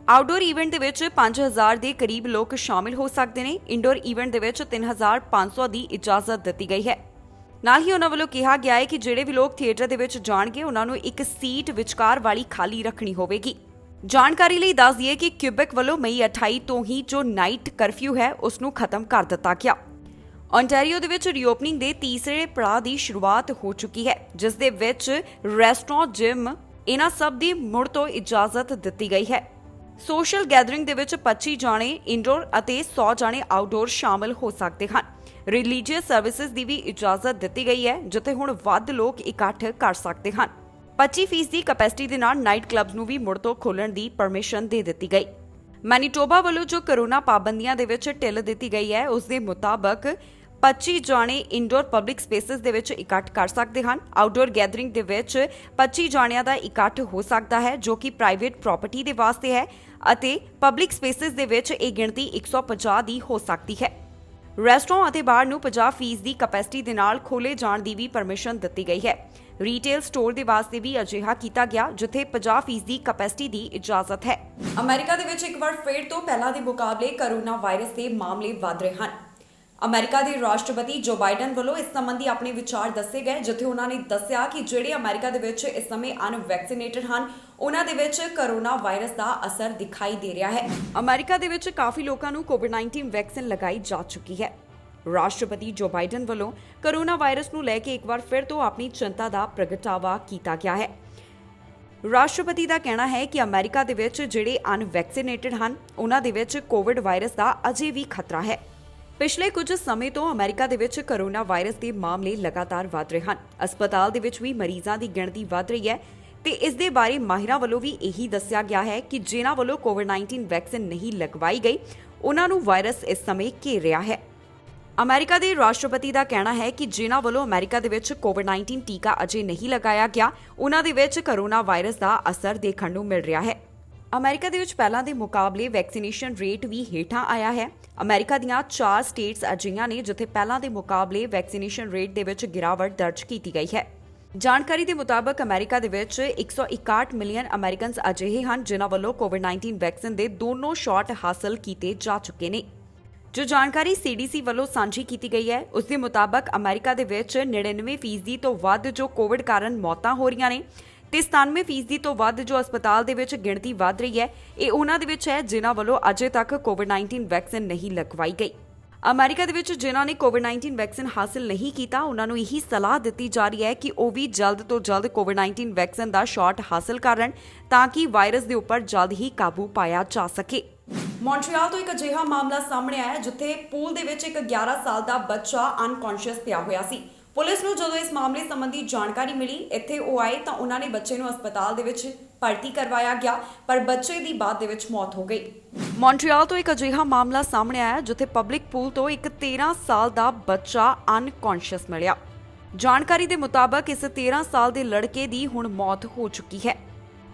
ਆਊਟਡੋਰ ਇਵੈਂਟ ਦੇ ਵਿੱਚ 5000 ਦੇ ਕਰੀਬ ਲੋਕ ਸ਼ਾਮਿਲ ਹੋ ਸਕਦੇ ਨੇ। ਇੰਡੋਰ ਇਵੈਂਟ ਦੇ ਵਿੱਚ 3500 ਦੀ ਇਜਾਜ਼ਤ ਦਿੱਤੀ ਗਈ ਹੈ। ਨਾਲ ਹੀ ਉਹਨਾਂ ਵੱਲੋਂ ਕਿਹਾ ਗਿਆ ਹੈ ਕਿ ਜਿਹੜੇ ਵੀ ਲੋਕ ਥੀਏਟਰ ਦੇ ਵਿੱਚ ਜਾਣਗੇ ਉਹਨਾਂ ਨੂੰ ਇੱਕ ਸੀਟ ਵਿਚਕਾਰ ਵਾਲੀ ਖਾਲੀ ਰੱਖਣੀ ਹੋਵੇਗੀ। ਜਾਣਕਾਰੀ ਲਈ ਦੱਸ ਦਈਏ ਕਿ ਕਿਊਬੈਕ ਵੱਲੋਂ ਮਈ 28 ਤੋਂ ਹੀ ਜੋ ਨਾਈਟ ਕਰਫਿਊ ਹੈ ਉਸ ਨੂੰ ਖਤਮ ਕਰ ਦਿੱਤਾ ਗਿਆ। ਓਨਟਾਰੀਓ ਦੇ ਵਿੱਚ ਰੀਓਪਨਿੰਗ ਦੇ ਤੀਸਰੇ ਪੜਾਅ ਦੀ ਸ਼ੁਰੂਆਤ ਹੋ ਚੁੱਕੀ ਹੈ, ਜਿਸ ਦੇ ਵਿੱਚ ਰੈਸਟੋਰੈਂਟ, ਜਿਮ ਇਹਨਾਂ ਸਭ ਦੀ ਮੁੜ ਤੋਂ ਇਜਾਜ਼ਤ ਦਿੱਤੀ ਗਈ ਹੈ। ਸੋਸ਼ਲ ਗੈਦਰਿੰਗ ਦੇ ਵਿੱਚ 25 ਜਾਣੇ ਇੰਡੋਰ ਅਤੇ 100 ਜਾਣੇ ਆਊਟਡੋਰ ਸ਼ਾਮਲ ਹੋ ਸਕਦੇ ਹਨ। ਰਿਲੀਜੀਅਸ ਸਰਵਿਸਿਜ਼ ਦੀ ਵੀ ਇਜਾਜ਼ਤ ਦਿੱਤੀ ਗਈ ਹੈ, ਜਿੱਥੇ ਹੁਣ ਵੱਧ ਲੋਕ ਇਕੱਠ ਕਰ ਸਕਦੇ ਹਨ। 25% ਦੀ ਕੈਪੈਸਿਟੀ ਦੇ ਨਾਲ ਨਾਈਟ ਕਲੱਬਸ ਨੂੰ ਵੀ ਮੁੜ ਤੋਂ ਖੋਲ੍ਹਣ ਦੀ ਪਰਮਿਸ਼ਨ ਦੇ ਦਿੱਤੀ ਗਈ। ਮੈਨੀਟੋਬਾ ਵੱਲੋਂ ਜੋ ਕਰੋਨਾ ਪਾਬੰਦੀਆਂ ਦੇ ਵਿੱਚ ਢਿੱਲ ਦਿੱਤੀ ਗਈ ਹੈ ਉਸ ਦੇ ਮੁਤਾਬਕ 25 ਜਾਣੇ ਇੰਡੋਰ ਪਬਲਿਕ ਸਪੇਸਿਸ ਦੇ ਵਿੱਚ ਇਕੱਠ ਕਰ ਸਕਦੇ ਹਨ। ਆਊਟਡੋਰ ਗੈਦਰਿੰਗ ਦੇ ਵਿੱਚ 25 ਜਾਣਿਆਂ ਦਾ ਇਕੱਠ ਹੋ ਸਕਦਾ ਹੈ, ਜੋ ਕਿ ਪ੍ਰਾਈਵੇਟ ਪ੍ਰਾਪਰਟੀ ਦੇ ਵਾਸਤੇ ਹੈ, ਅਤੇ ਪਬਲਿਕ ਸਪੇਸਿਸ ਦੇ ਵਿੱਚ ਇਹ ਗਿਣਤੀ 150 ਦੀ ਹੋ ਸਕਦੀ ਹੈ। ਰੈਸਟੋਰੈਂਟ ਅਤੇ ਬਾਰ ਨੂੰ 50% ਦੀ ਕੈਪੈਸਿਟੀ ਦੇ ਨਾਲ ਖੋਲ੍ਹੇ ਜਾਣ ਦੀ ਵੀ ਪਰਮਿਸ਼ਨ ਦਿੱਤੀ ਗਈ ਹੈ। ਰੀਟੇਲ ਸਟੋਰ ਦੇ ਵਾਸਤੇ ਵੀ ਅਜਿਹਾ ਕੀਤਾ ਗਿਆ, ਜਿੱਥੇ 50% ਦੀ ਕੈਪੈਸਿਟੀ ਦੀ ਇਜਾਜ਼ਤ ਹੈ। ਅਮਰੀਕਾ ਦੇ ਵਿੱਚ ਇੱਕ ਵਾਰ ਫਿਰ ਤੋਂ ਪਹਿਲਾਂ ਦੇ ਮੁਕਾਬਲੇ ਕੋਰੋਨਾ ਵਾਇਰਸ ਦੇ ਮਾਮਲੇ ਵਧ ਰਹੇ ਹਨ। ਅਮਰੀਕਾ ਦੇ ਰਾਸ਼ਟਰਪਤੀ ਜੋ ਬਾਈਡਨ ਵੱਲੋਂ ਇਸ ਸੰਬੰਧੀ ਆਪਣੇ ਵਿਚਾਰ ਦੱਸੇ ਗਏ, ਜਿੱਥੇ ਉਹਨਾਂ ਨੇ ਦੱਸਿਆ ਕਿ ਜਿਹੜੇ ਅਮਰੀਕਾ ਦੇ ਵਿੱਚ ਇਸ ਸਮੇਂ ਅਨਵੈਕਸੀਨੇਟਡ ਹਨ ਉਹਨਾਂ ਦੇ ਵਿੱਚ ਕੋਰੋਨਾ ਵਾਇਰਸ ਦਾ ਅਸਰ ਦਿਖਾਈ ਦੇ ਰਿਹਾ ਹੈ। ਅਮਰੀਕਾ ਦੇ ਵਿੱਚ ਕਾਫੀ ਲੋਕਾਂ ਨੂੰ ਕੋਵਿਡ-19 ਵੈਕਸੀਨ ਲਗਾਈ ਜਾ ਚੁੱਕੀ ਹੈ। ਰਾਸ਼ਟਰਪਤੀ ਜੋ ਬਾਈਡਨ ਵੱਲੋਂ ਕੋਰੋਨਾ ਵਾਇਰਸ ਨੂੰ ਲੈ ਕੇ ਇੱਕ ਵਾਰ ਫਿਰ ਤੋਂ ਆਪਣੀ ਚਿੰਤਾ ਦਾ ਪ੍ਰਗਟਾਵਾ ਕੀਤਾ ਗਿਆ ਹੈ। ਰਾਸ਼ਟਰਪਤੀ ਦਾ ਕਹਿਣਾ ਹੈ ਕਿ ਅਮਰੀਕਾ ਦੇ ਵਿੱਚ ਜਿਹੜੇ ਅਨਵੈਕਸੀਨੇਟਡ ਹਨ ਉਹਨਾਂ ਦੇ ਵਿੱਚ ਕੋਵਿਡ ਵਾਇਰਸ ਦਾ ਅਜੇ ਵੀ ਖਤਰਾ ਹੈ। ਪਿਛਲੇ ਕੁਝ ਸਮੇਂ ਤੋਂ ਅਮਰੀਕਾ ਦੇ ਵਿੱਚ ਕੋਰੋਨਾ ਵਾਇਰਸ ਦੇ ਮਾਮਲੇ ਲਗਾਤਾਰ ਵਧ ਰਹੇ ਹਨ। ਹਸਪਤਾਲ ਦੇ ਵਿੱਚ ਵੀ ਮਰੀਜ਼ਾਂ ਦੀ ਗਿਣਤੀ ਵਧ ਰਹੀ ਹੈ ਤੇ ਇਸ ਦੇ ਬਾਰੇ ਮਾਹਿਰਾਂ ਵੱਲੋਂ ਵੀ ਇਹੀ ਦੱਸਿਆ ਗਿਆ ਹੈ ਕਿ ਜਿਨ੍ਹਾਂ ਵੱਲੋਂ ਕੋਵਿਡ-19 ਵੈਕਸੀਨ ਨਹੀਂ ਲਗਵਾਈ ਗਈ ਉਹਨਾਂ ਨੂੰ ਵਾਇਰਸ ਇਸ ਸਮੇਂ ਘੇਰ ਰਿਹਾ ਹੈ। ਅਮਰੀਕਾ ਦੇ ਰਾਸ਼ਟਰਪਤੀ ਦਾ ਕਹਿਣਾ ਹੈ ਕਿ ਜਿਨ੍ਹਾਂ ਵੱਲੋਂ ਅਮਰੀਕਾ ਦੇ ਵਿੱਚ ਕੋਵਿਡ-19 ਟੀਕਾ ਅਜੇ ਨਹੀਂ ਲਗਾਇਆ ਗਿਆ ਉਹਨਾਂ ਦੇ ਵਿੱਚ ਕੋਰੋਨਾ ਵਾਇਰਸ ਦਾ ਅਸਰ ਦੇਖਣ ਨੂੰ ਮਿਲ ਰਿਹਾ ਹੈ। ਅਮਰੀਕਾ ਦੇ ਵਿੱਚ ਪਹਿਲਾਂ ਦੇ ਮੁਕਾਬਲੇ ਵੈਕਸੀਨੇਸ਼ਨ ਰੇਟ ਵੀ ਹੇਠਾਂ ਆਇਆ ਹੈ। ਅਮਰੀਕਾ ਦੀਆਂ 4 ਸਟੇਟਸ ਅਜਿਹੀਆਂ ਨੇ ਜਿੱਥੇ ਪਹਿਲਾਂ ਦੇ ਮੁਕਾਬਲੇ ਵੈਕਸੀਨੇਸ਼ਨ ਰੇਟ ਦੇ ਵਿੱਚ ਗਿਰਾਵਟ ਦਰਜ ਕੀਤੀ ਗਈ ਹੈ। ਜਾਣਕਾਰੀ ਦੇ ਮੁਤਾਬਕ ਅਮਰੀਕਾ ਦੇ ਵਿੱਚ 161 ਮਿਲੀਅਨ ਅਮਰੀਕਨਸ ਅਜਿਹੇ ਹਨ ਜਿਨ੍ਹਾਂ ਵੱਲੋਂ ਕੋਵਿਡ-19 ਵੈਕਸੀਨ ਦੇ ਦੋਨੋਂ ਸ਼ਾਟ ਹਾਸਲ ਕੀਤੇ ਜਾ ਚੁੱਕੇ ਨੇ। ਜੋ ਜਾਣਕਾਰੀ CDC ਵੱਲੋਂ ਸਾਂਝੀ ਕੀਤੀ ਗਈ ਹੈ ਉਸ ਦੇ ਮੁਤਾਬਕ ਅਮਰੀਕਾ ਦੇ ਵਿੱਚ 99% ਤੋਂ ਵੱਧ ਜੋ ਕੋਵਿਡ ਕਾਰਨ ਮੌਤਾਂ ਹੋ ਰਹੀਆਂ ਨੇ ਤੇ 97% ਤੋਂ ਵੱਧ ਜੋ ਹਸਪਤਾਲ ਦੇ ਵਿੱਚ ਗਿਣਤੀ ਵਧ ਰਹੀ ਹੈ ਇਹ ਉਹਨਾਂ ਦੇ ਵਿੱਚ ਹੈ ਜਿਨ੍ਹਾਂ ਵੱਲੋਂ ਅਜੇ ਤੱਕ ਕੋਵਿਡ-19 ਵੈਕਸੀਨ ਨਹੀਂ ਲਗਵਾਈ ਗਈ। ਅਮਰੀਕਾ ਦੇ ਵਿੱਚ ਜਿਨ੍ਹਾਂ ਨੇ ਕੋਵਿਡ-19 ਵੈਕਸੀਨ ਹਾਸਲ ਨਹੀਂ ਕੀਤਾ ਉਹਨਾਂ ਨੂੰ ਇਹੀ ਸਲਾਹ ਦਿੱਤੀ ਜਾ ਰਹੀ ਹੈ ਕਿ ਉਹ ਵੀ ਜਲਦ ਤੋਂ ਜਲਦ ਕੋਵਿਡ-19 ਵੈਕਸੀਨ ਦਾ ਸ਼ਾਟ ਹਾਸਲ ਕਰਨ ਤਾਂ ਕਿ ਵਾਇਰਸ ਦੇ ਉੱਪਰ ਜਲਦ ਹੀ ਕਾਬੂ ਪਾਇਆ ਜਾ ਸਕੇ। ਮੌਂਟਰੀਅਲ ਤੋਂ ਇੱਕ ਅਜਿਹਾ ਮਾਮਲਾ ਸਾਹਮਣੇ ਆਇਆ ਜਿੱਥੇ ਪੂਲ ਦੇ ਵਿੱਚ ਇੱਕ 11 ਸਾਲ ਦਾ ਬੱਚਾ ਅਨਕੌਂਸ਼ੀਅਸ ਪਿਆ ਹੋਇਆ ਸੀ। ਪੁਲਿਸ ਨੂੰ ਜਦੋਂ ਇਸ ਮਾਮਲੇ ਸੰਬੰਧੀ ਜਾਣਕਾਰੀ ਮਿਲੀ ਇੱਥੇ ਉਹ ਆਏ ਤਾਂ ਉਹਨਾਂ ਨੇ ਬੱਚੇ ਨੂੰ ਹਸਪਤਾਲ ਦੇ ਵਿੱਚ ਭਰਤੀ ਕਰਵਾਇਆ ਗਿਆ, ਪਰ ਬੱਚੇ ਦੀ ਬਾਅਦ ਦੇ ਵਿੱਚ ਮੌਤ ਹੋ ਗਈ। ਮੌਂਟਰੀਅਲ ਤੋਂ ਇੱਕ ਅਜਿਹਾ ਮਾਮਲਾ ਸਾਹਮਣੇ ਆਇਆ ਜਿੱਥੇ ਪਬਲਿਕ ਪੂਲ ਤੋਂ ਇੱਕ 13 ਸਾਲ ਦਾ ਬੱਚਾ ਅਨਕੌਂਸ਼ੀਅਸ ਮਿਲਿਆ। ਜਾਣਕਾਰੀ ਦੇ ਮੁਤਾਬਕ ਇਸ 13 ਸਾਲ ਦੇ ਲੜਕੇ ਦੀ ਹੁਣ ਮੌਤ ਹੋ ਚੁੱਕੀ ਹੈ।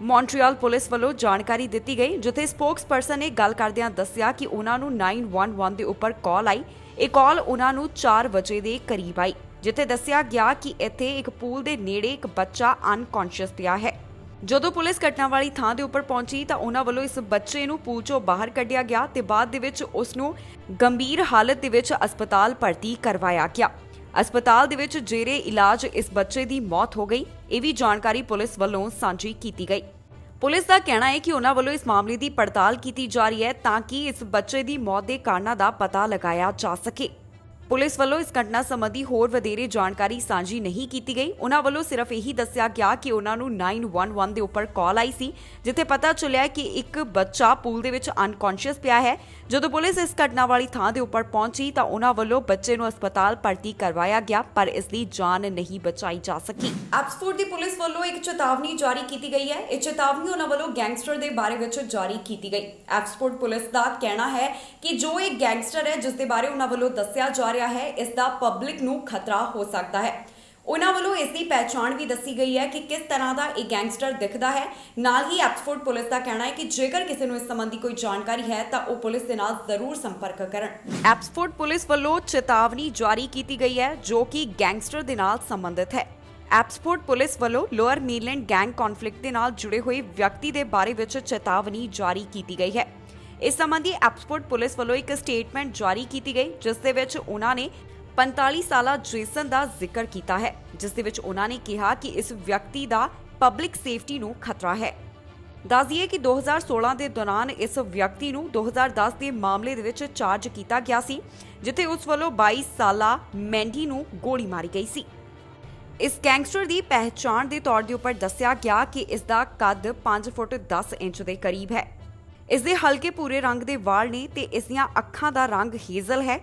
ਮੌਂਟਰੀਅਲ ਪੁਲਿਸ ਵੱਲੋਂ ਜਾਣਕਾਰੀ ਦਿੱਤੀ ਗਈ, ਜਿੱਥੇ ਸਪੋਕਸਪਰਸਨ ਨੇ ਗੱਲ ਕਰਦਿਆਂ ਦੱਸਿਆ ਕਿ ਉਹਨਾਂ ਨੂੰ 911 ਦੇ ਉੱਪਰ ਕਾਲ ਆਈ। ਇਹ ਕਾਲ ਉਹਨਾਂ ਨੂੰ 4 ਵਜੇ ਦੇ ਕਰੀਬ ਆਈ, ਜਿੱਥੇ ਦੱਸਿਆ ਗਿਆ ਕਿ ਇੱਥੇ ਇੱਕ ਪੂਲ ਦੇ ਨੇੜੇ ਇੱਕ ਬੱਚਾ ਅਨਕੌਂਸ਼ੀਅਸ ਪਿਆ ਹੈ। ਜਦੋਂ ਪੁਲਿਸ ਘਟਨਾ ਵਾਲੀ ਥਾਂ ਦੇ ਉੱਪਰ ਪਹੁੰਚੀ ਤਾਂ ਉਹਨਾਂ ਵੱਲੋਂ ਇਸ ਬੱਚੇ ਨੂੰ ਪੂਲ ਚੋਂ ਬਾਹਰ ਕੱਢਿਆ ਗਿਆ ਤੇ ਬਾਅਦ ਦੇ ਵਿੱਚ ਉਸ ਨੂੰ ਗੰਭੀਰ ਹਾਲਤ ਦੇ ਵਿੱਚ ਹਸਪਤਾਲ ਭਰਤੀ ਕਰਵਾਇਆ ਗਿਆ। ਹਸਪਤਾਲ ਦੇ ਵਿੱਚ ਜੇਰੇ ਇਲਾਜ ਇਸ ਬੱਚੇ ਦੀ ਮੌਤ ਹੋ ਗਈ। ਇਹ ਵੀ ਜਾਣਕਾਰੀ ਪੁਲਿਸ ਵੱਲੋਂ ਸਾਂਝੀ ਕੀਤੀ ਗਈ। ਪੁਲਿਸ ਦਾ ਕਹਿਣਾ ਹੈ ਕਿ ਉਹਨਾਂ ਵੱਲੋਂ ਇਸ ਮਾਮਲੇ ਦੀ ਪੜਤਾਲ ਕੀਤੀ ਜਾ ਰਹੀ ਹੈ ਤਾਂ ਕਿ ਇਸ ਬੱਚੇ ਦੀ ਮੌਤ ਦੇ ਕਾਰਨਾਂ ਦਾ ਪਤਾ ਲਗਾਇਆ ਜਾ ਸਕੇ। ਪੁਲਿਸ ਵੱਲੋਂ ਇਸ ਘਟਨਾ ਸੰਬੰਧੀ ਹੋਰ ਵਧੇਰੇ ਜਾਣਕਾਰੀ ਸਾਂਝੀ ਨਹੀਂ ਕੀਤੀ ਗਈ। ਉਹਨਾਂ ਵੱਲੋਂ ਸਿਰਫ ਇਹੀ ਦੱਸਿਆ ਗਿਆ ਕਿ ਉਹਨਾਂ ਨੂੰ 911 ਦੇ ਉੱਪਰ ਕਾਲ ਆਈ ਸੀ, ਜਿੱਥੇ ਪਤਾ ਚੱਲਿਆ ਕਿ ਇੱਕ ਬੱਚਾ ਪੂਲ ਦੇ ਵਿੱਚ ਅਨਕੌਂਸ਼ੀਅਸ ਪਿਆ ਹੈ। ਜਦੋਂ ਪੁਲਿਸ ਇਸ ਘਟਨਾ ਵਾਲੀ ਥਾਂ ਦੇ ਉੱਪਰ ਪਹੁੰਚੀ ਤਾਂ ਉਹਨਾਂ ਵੱਲੋਂ ਬੱਚੇ ਨੂੰ ਹਸਪਤਾਲ ਭਰਤੀ ਕਰਵਾਇਆ ਗਿਆ, ਪਰ ਇਸ ਦੀ ਜਾਨ ਨਹੀਂ ਬਚਾਈ ਜਾ ਸਕੀ। ਆਕਸਫੋਰਡ ਦੀ ਪੁਲਿਸ ਵੱਲੋਂ ਇੱਕ ਚੇਤਾਵਨੀ ਜਾਰੀ ਕੀਤੀ ਗਈ ਹੈ। ਇਹ ਚੇਤਾਵਨੀ ਉਹਨਾਂ ਵੱਲੋਂ ਗੈਂਗਸਟਰ ਦੇ ਬਾਰੇ ਵਿੱਚ ਜਾਰੀ ਕੀਤੀ ਗਈ। ਆਕਸਫੋਰਡ ਪੁਲਿਸ ਦਾ ਕਹਿਣਾ ਹੈ ਕਿ ਜੋ ਇੱਕ ਗੈਂਗਸਟਰ ਹੈ ਜਿਸ ਦੇ ਬਾਰੇ ਉਹਨਾਂ ਵੱਲੋਂ ਦੱਸਿਆ ਜਾ ਰਿਹਾ ਹੈ, ਇਸ ਦਾ ਪਬਲਿਕ ਨੂੰ ਖਤਰਾ ਹੋ ਸਕਦਾ ਹੈ। ਉਹਨਾਂ ਵੱਲੋਂ ਇਸ ਦੀ ਪਹਿਚਾਣ ਵੀ ਦੱਸੀ ਗਈ ਹੈ ਕਿ ਕਿਸ ਤਰ੍ਹਾਂ ਦਾ ਇਹ ਗੈਂਗਸਟਰ ਦਿਖਦਾ ਹੈ। ਨਾਲ ਹੀ ਆਕਸਫੋਰਡ ਪੁਲਿਸ ਦਾ ਕਹਿਣਾ ਹੈ ਕਿ ਜੇਕਰ ਕਿਸੇ ਨੂੰ ਇਸ ਸੰਬੰਧੀ ਕੋਈ ਜਾਣਕਾਰੀ ਹੈ ਤਾਂ ਉਹ ਪੁਲਿਸ ਦੇ ਨਾਲ ਜ਼ਰੂਰ ਸੰਪਰਕ ਕਰਨ। ਆਕਸਫੋਰਡ ਪੁਲਿਸ ਵੱਲੋਂ ਚੇਤਾਵਨੀ ਜਾਰੀ ਕੀਤੀ ਗਈ ਹੈ ਜੋ ਕਿ ਗੈਂਗਸਟਰ ਦੇ ਨਾਲ ਸੰਬੰਧਿਤ ਹੈ। ਆਕਸਫੋਰਡ ਪੁਲਿਸ ਵੱਲੋਂ ਲੋਅਰ ਨੀਲੈਂਡ ਗੈਂਗ ਕੌਨਫਲਿਕਟ ਦੇ ਨਾਲ ਜੁੜੇ ਹੋਏ ਵਿਅਕਤੀ ਦੇ ਬਾਰੇ ਵਿੱਚ ਚੇਤਾਵਨੀ ਜਾਰੀ ਕੀਤੀ ਗਈ ਹੈ। ਇਸ ਸੰਬੰਧੀ ਆਕਸਫੋਰਡ ਪੁਲਿਸ ਵੱਲੋਂ ਇੱਕ ਸਟੇਟਮੈਂਟ ਜਾਰੀ ਕੀਤੀ ਗਈ, ਜਿਸ ਦੇ ਵਿੱਚ ਉਹਨਾਂ ਨੇ 45 ਸਾਲਾ ਜੇਸਨ ਦਾ ਜ਼ਿਕਰ ਕੀਤਾ ਹੈ, ਜਿਸ ਦੇ ਵਿੱਚ ਉਹਨਾਂ ਨੇ ਕਿਹਾ ਕਿ ਇਸ ਵਿਅਕਤੀ ਦਾ ਪਬਲਿਕ ਸੇਫਟੀ ਨੂੰ ਖਤਰਾ ਹੈ। ਦੱਸ ਦਈਏ ਕਿ 2016 ਦੇ ਦੌਰਾਨ ਇਸ ਵਿਅਕਤੀ ਨੂੰ 2010 ਦੇ ਮਾਮਲੇ ਦੇ ਵਿੱਚ ਚਾਰਜ ਕੀਤਾ ਗਿਆ ਸੀ, ਜਿੱਥੇ ਉਸ ਵੱਲੋਂ 22 ਸਾਲਾ ਮੈਂਡੀ ਨੂੰ ਗੋਲੀ ਮਾਰੀ ਗਈ ਸੀ। ਇਸ ਗੈਂਗਸਟਰ ਦੀ ਪਹਿਚਾਣ ਦੇ ਤੌਰ ਦੇ ਉੱਪਰ ਦੱਸਿਆ ਗਿਆ ਕਿ ਇਸ ਦਾ ਕੱਦ 5 ਫੁੱਟ 10 ਇੰਚ ਦੇ ਕਰੀਬ ਹੈ। ਇਸ ਦੇ ਹਲਕੇ ਭੂਰੇ ਰੰਗ ਦੇ ਵਾਲ ਨੇ ਤੇ ਇਸ ਦੀਆਂ ਅੱਖਾਂ ਦਾ ਰੰਗ ਹੇਜ਼ਲ ਹੈ।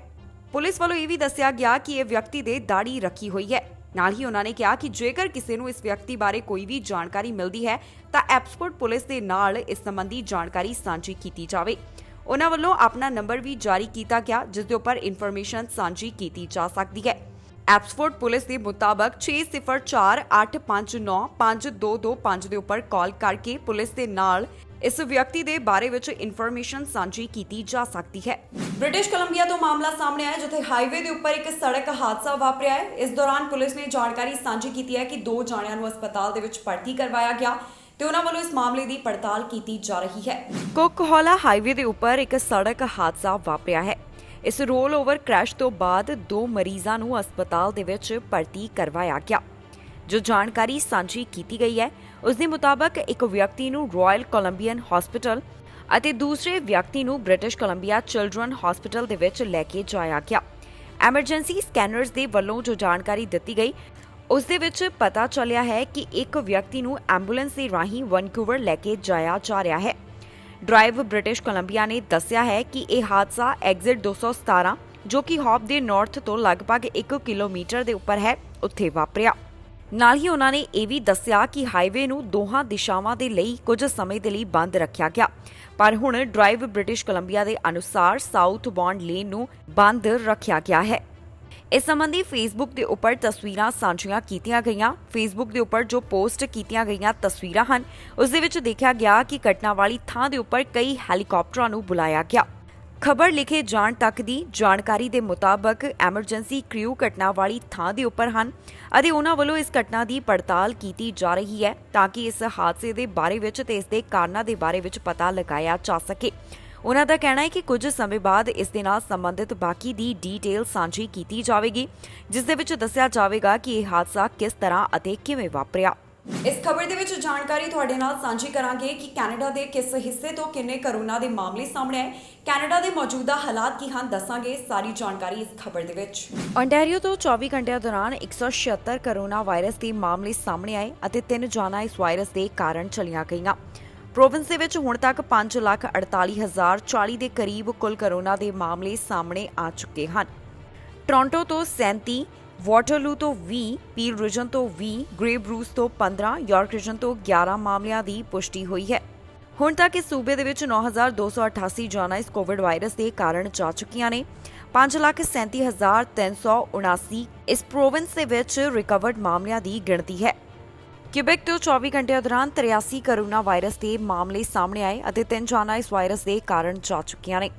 ਪੁਲਿਸ ਵੱਲੋਂ ਇਹ ਵੀ ਦੱਸਿਆ ਗਿਆ ਕਿ ਇਹ ਵਿਅਕਤੀ ਦੇ ਦਾੜੀ ਰੱਖੀ ਹੋਈ ਹੈ। ਨਾਲ ਹੀ ਉਹਨਾਂ ਨੇ ਕਿਹਾ ਕਿ ਜੇਕਰ ਕਿਸੇ ਨੂੰ ਇਸ ਵਿਅਕਤੀ ਬਾਰੇ ਕੋਈ ਵੀ ਜਾਣਕਾਰੀ ਮਿਲਦੀ ਹੈ ਤਾਂ ਆਕਸਫੋਰਡ ਪੁਲਿਸ ਦੇ ਨਾਲ ਇਸ ਸੰਬੰਧੀ ਜਾਣਕਾਰੀ ਸਾਂਝੀ ਕੀਤੀ ਜਾਵੇ। ਉਹਨਾਂ ਵੱਲੋਂ ਆਪਣਾ ਨੰਬਰ ਵੀ ਜਾਰੀ ਕੀਤਾ ਗਿਆ, ਜਿਸ ਦੇ ਉੱਪਰ ਇਨਫੋਰਮੇਸ਼ਨ ਸਾਂਝੀ ਕੀਤੀ ਜਾ ਸਕਦੀ ਹੈ। ਆਕਸਫੋਰਡ ਪੁਲਿਸ ਦੇ ਮੁਤਾਬਕ 6048595225 ਦੇ ਉੱਪਰ ਕਾਲ ਕਰਕੇ ਪੁਲਿਸ ਦੇ ਨਾਲ ਇਸ ਵਿਅਕਤੀ ਦੇ ਬਾਰੇ ਵਿੱਚ ਇਨਫੋਰਮੇਸ਼ਨ ਸਾਂਝੀ ਕੀਤੀ ਜਾ ਸਕਦੀ ਹੈ। ਬ੍ਰਿਟਿਸ਼ ਕੋਲੰਬੀਆ ਤੋਂ ਮਾਮਲਾ ਸਾਹਮਣੇ ਆਇਆ, ਜਿੱਥੇ ਹਾਈਵੇ ਦੇ ਉੱਪਰ ਇੱਕ ਸੜਕ ਹਾਦਸਾ ਵਾਪਰਿਆ ਹੈ। ਇਸ ਦੌਰਾਨ ਪੁਲਿਸ ਨੇ ਜਾਣਕਾਰੀ ਸਾਂਝੀ ਕੀਤੀ ਹੈ ਕਿ 2 ਜਾਣਿਆਂ ਨੂੰ ਹਸਪਤਾਲ ਦੇ ਵਿੱਚ ਭਰਤੀ ਕਰਵਾਇਆ ਗਿਆ ਤੇ ਉਹਨਾਂ ਵੱਲੋਂ ਇਸ ਮਾਮਲੇ ਦੀ ਪੜਤਾਲ ਕੀਤੀ ਜਾ ਰਹੀ ਹੈ। ਕੋਕਹੋਲਾ ਹਾਈਵੇ ਦੇ ਉੱਪਰ ਇੱਕ ਸੜਕ ਹਾਦਸਾ ਵਾਪਰਿਆ ਹੈ। ਇਸ ਰੋਲ ਓਵਰ ਕ੍ਰੈਸ਼ ਤੋਂ ਬਾਅਦ 2 ਮਰੀਜ਼ਾਂ ਨੂੰ ਹਸਪਤਾਲ ਦੇ ਵਿੱਚ ਭਰਤੀ ਕਰਵਾਇਆ ਗਿਆ। ਜੋ ਜਾਣਕਾਰੀ ਸਾਂਝੀ ਕੀਤੀ ਗਈ ਹੈ ਉਸ ਦੇ ਮੁਤਾਬਕ ਇੱਕ ਵਿਅਕਤੀ ਨੂੰ ਰਾਇਲ ਕੋਲੰਬੀਅਨ ਹਸਪੀਟਲ ਅਤੇ ਦੂਸਰੇ ਵਿਅਕਤੀ ਨੂੰ ਬ੍ਰਿਟਿਸ਼ ਕੋਲੰਬੀਆ ਚਿਲਡਰਨ ਹਸਪੀਟਲ ਦੇ ਵਿੱਚ ਲੈ ਕੇ ਜਾਇਆ ਗਿਆ। ਐਮਰਜੈਂਸੀ ਸਕੈਨਰਸ ਦੇ ਵੱਲੋਂ ਜੋ ਜਾਣਕਾਰੀ ਦਿੱਤੀ ਗਈ ਉਸ ਦੇ ਵਿੱਚ ਪਤਾ ਚੱਲਿਆ ਹੈ ਕਿ ਇੱਕ ਵਿਅਕਤੀ ਨੂੰ ਐਂਬੂਲੈਂਸ ਦੇ ਰਾਹੀਂ ਵੈਨਕੂਵਰ ਲੈ ਕੇ ਜਾਇਆ ਜਾ ਰਿਹਾ ਹੈ। ਡਰਾਈਵ ਬ੍ਰਿਟਿਸ਼ ਕੋਲੰਬੀਆ ਨੇ ਦੱਸਿਆ ਹੈ ਕਿ ਇਹ ਹਾਦਸਾ ਐਗਜ਼ਿਟ 217 ਜੋ ਕਿ ਹੌਪ ਦੇ ਨਾਰਥ ਤੋਂ ਲਗਭਗ 1 ਕਿਲੋਮੀਟਰ ਦੇ ਉੱਪਰ ਹੈ ਉੱਥੇ ਵਾਪਰਿਆ। ਨਾਲ ਹੀ ਉਹਨਾਂ ਨੇ ਇਹ ਵੀ ਦੱਸਿਆ ਕਿ ਹਾਈਵੇ ਨੂੰ ਦੋਹਾਂ ਦਿਸ਼ਾਵਾਂ ਦੇ ਲਈ ਕੁਝ ਸਮੇਂ ਦੇ ਲਈ ਬੰਦ ਰੱਖਿਆ ਗਿਆ, ਪਰ ਹੁਣ ਡਰਾਈਵ ਬ੍ਰਿਟਿਸ਼ ਕੋਲੰਬੀਆ ਦੇ ਅਨੁਸਾਰ ਸਾਊਥ ਬੌਂਡ ਲੇਨ ਨੂੰ ਬੰਦ ਰੱਖਿਆ ਗਿਆ ਹੈ। ਇਸ ਸੰਬੰਧੀ ਫੇਸਬੁੱਕ ਦੇ ਉੱਪਰ ਤਸਵੀਰਾਂ ਸਾਂਝੀਆਂ ਕੀਤੀਆਂ ਗਈਆਂ। ਫੇਸਬੁੱਕ ਦੇ ਉੱਪਰ ਜੋ ਪੋਸਟ ਕੀਤੀਆਂ ਗਈਆਂ ਤਸਵੀਰਾਂ ਹਨ ਉਸ ਦੇ ਵਿੱਚ ਦੇਖਿਆ ਗਿਆ ਕਿ ਘਟਨਾ ਵਾਲੀ ਥਾਂ ਦੇ ਉੱਪਰ ਕਈ ਹੈਲੀਕਾਪਟਰਾਂ ਨੂੰ ਬੁਲਾਇਆ ਗਿਆ। ਖਬਰ ਲਿਖੇ ਜਾਣ ਤੱਕ ਦੀ ਜਾਣਕਾਰੀ ਦੇ ਮੁਤਾਬਕ ਐਮਰਜੈਂਸੀ ਕ੍ਰਿਊ ਘਟਨਾ ਵਾਲੀ ਥਾਂ ਦੇ ਉੱਪਰ ਹਨ ਅਤੇ ਉਹਨਾਂ ਵੱਲੋਂ ਇਸ ਘਟਨਾ ਦੀ ਪੜਤਾਲ ਕੀਤੀ ਜਾ ਰਹੀ ਹੈ ਤਾਂ ਕਿ ਇਸ ਹਾਦਸੇ ਦੇ ਬਾਰੇ ਵਿੱਚ ਤੇ ਇਸ ਦੇ ਕਾਰਨਾਂ ਦੇ ਬਾਰੇ ਵਿੱਚ ਪਤਾ ਲਗਾਇਆ ਜਾ ਸਕੇ। ਉਹਨਾਂ ਦਾ ਕਹਿਣਾ ਹੈ ਕਿ ਕੁਝ ਸਮੇਂ ਬਾਅਦ ਇਸ ਦੇ ਨਾਲ ਸੰਬੰਧਿਤ ਬਾਕੀ ਦੀ ਡੀਟੇਲ ਸਾਂਝੀ ਕੀਤੀ ਜਾਵੇਗੀ, ਜਿਸ ਦੇ ਵਿੱਚ ਦੱਸਿਆ ਜਾਵੇਗਾ ਕਿ ਇਹ ਹਾਦਸਾ ਕਿਸ ਤਰ੍ਹਾਂ ਅਤੇ ਕਿਵੇਂ ਵਾਪਰਿਆ। ਇਸ ਖਬਰ ਦੇ ਵਿੱਚ ਜਾਣਕਾਰੀ ਤੁਹਾਡੇ ਨਾਲ ਸਾਂਝੀ ਕਰਾਂਗੇ ਕਿ ਕੈਨੇਡਾ ਦੇ ਕਿਸ ਹਿੱਸੇ ਤੋਂ ਕਿੰਨੇ ਕਰੋਨਾ ਦੇ ਮਾਮਲੇ ਸਾਹਮਣੇ ਆਏ, ਕੈਨੇਡਾ ਦੇ ਮੌਜੂਦਾ ਹਾਲਾਤ ਕੀ ਹਨ, ਦੱਸਾਂਗੇ ਸਾਰੀ ਜਾਣਕਾਰੀ ਇਸ ਖਬਰ ਦੇ ਵਿੱਚ। ਓਨਟਾਰੀਓ ਤੋਂ 24 ਘੰਟਿਆਂ ਦੌਰਾਨ 176 ਕਰੋਨਾ ਵਾਇਰਸ ਦੇ ਮਾਮਲੇ ਸਾਹਮਣੇ ਆਏ ਅਤੇ 3 ਜਾਨਾਂ ਇਸ ਵਾਇਰਸ ਦੇ ਕਾਰਨ ਚਲੀਆਂ ਗਈਆਂ। ਪ੍ਰੋਵਿੰਸ ਦੇ ਵਿੱਚ ਹੁਣ ਤੱਕ 5,48,040 ਦੇ ਕਰੀਬ ਕੁੱਲ ਕਰੋਨਾ ਦੇ ਮਾਮਲੇ ਸਾਹਮਣੇ ਆ ਚੁੱਕੇ ਹਨ। ਟੋਰਾਂਟੋ ਤੋਂ 37, ਵਾਟਰਲੂ ਤੋਂ 20, ਪੀਲ ਰੀਜਨ ਤੋਂ 20, ਗ੍ਰੇ ਬਰੂਸ ਤੋਂ 15, ਯਾਰਕ ਰੀਜਨ ਤੋਂ 11 ਮਾਮਲਿਆਂ ਦੀ ਪੁਸ਼ਟੀ ਹੋਈ ਹੈ। ਹੁਣ ਤੱਕ ਇਸ ਸੂਬੇ ਦੇ ਵਿੱਚ 9,288 ਜਾਨਾਂ ਇਸ ਕੋਵਿਡ ਵਾਇਰਸ ਦੇ ਕਾਰਨ ਜਾ ਚੁੱਕੀਆਂ ਨੇ। 5,37,379 ਇਸ ਪ੍ਰੋਵਿੰਸ ਦੇ ਵਿੱਚ ਰਿਕਵਰਡ ਮਾਮਲਿਆਂ ਦੀ ਗਿਣਤੀ ਹੈ। ਕਿਊਬੈਕ ਤੋਂ 24 ਘੰਟਿਆਂ ਦੌਰਾਨ 83 ਕੋਰੋਨਾ ਵਾਇਰਸ ਦੇ ਮਾਮਲੇ ਸਾਹਮਣੇ ਆਏ ਅਤੇ 3 ਜਾਨਾਂ ਇਸ ਵਾਇਰਸ ਦੇ ਕਾਰਨ ਜਾ ਚੁੱਕੀਆਂ ਨੇ।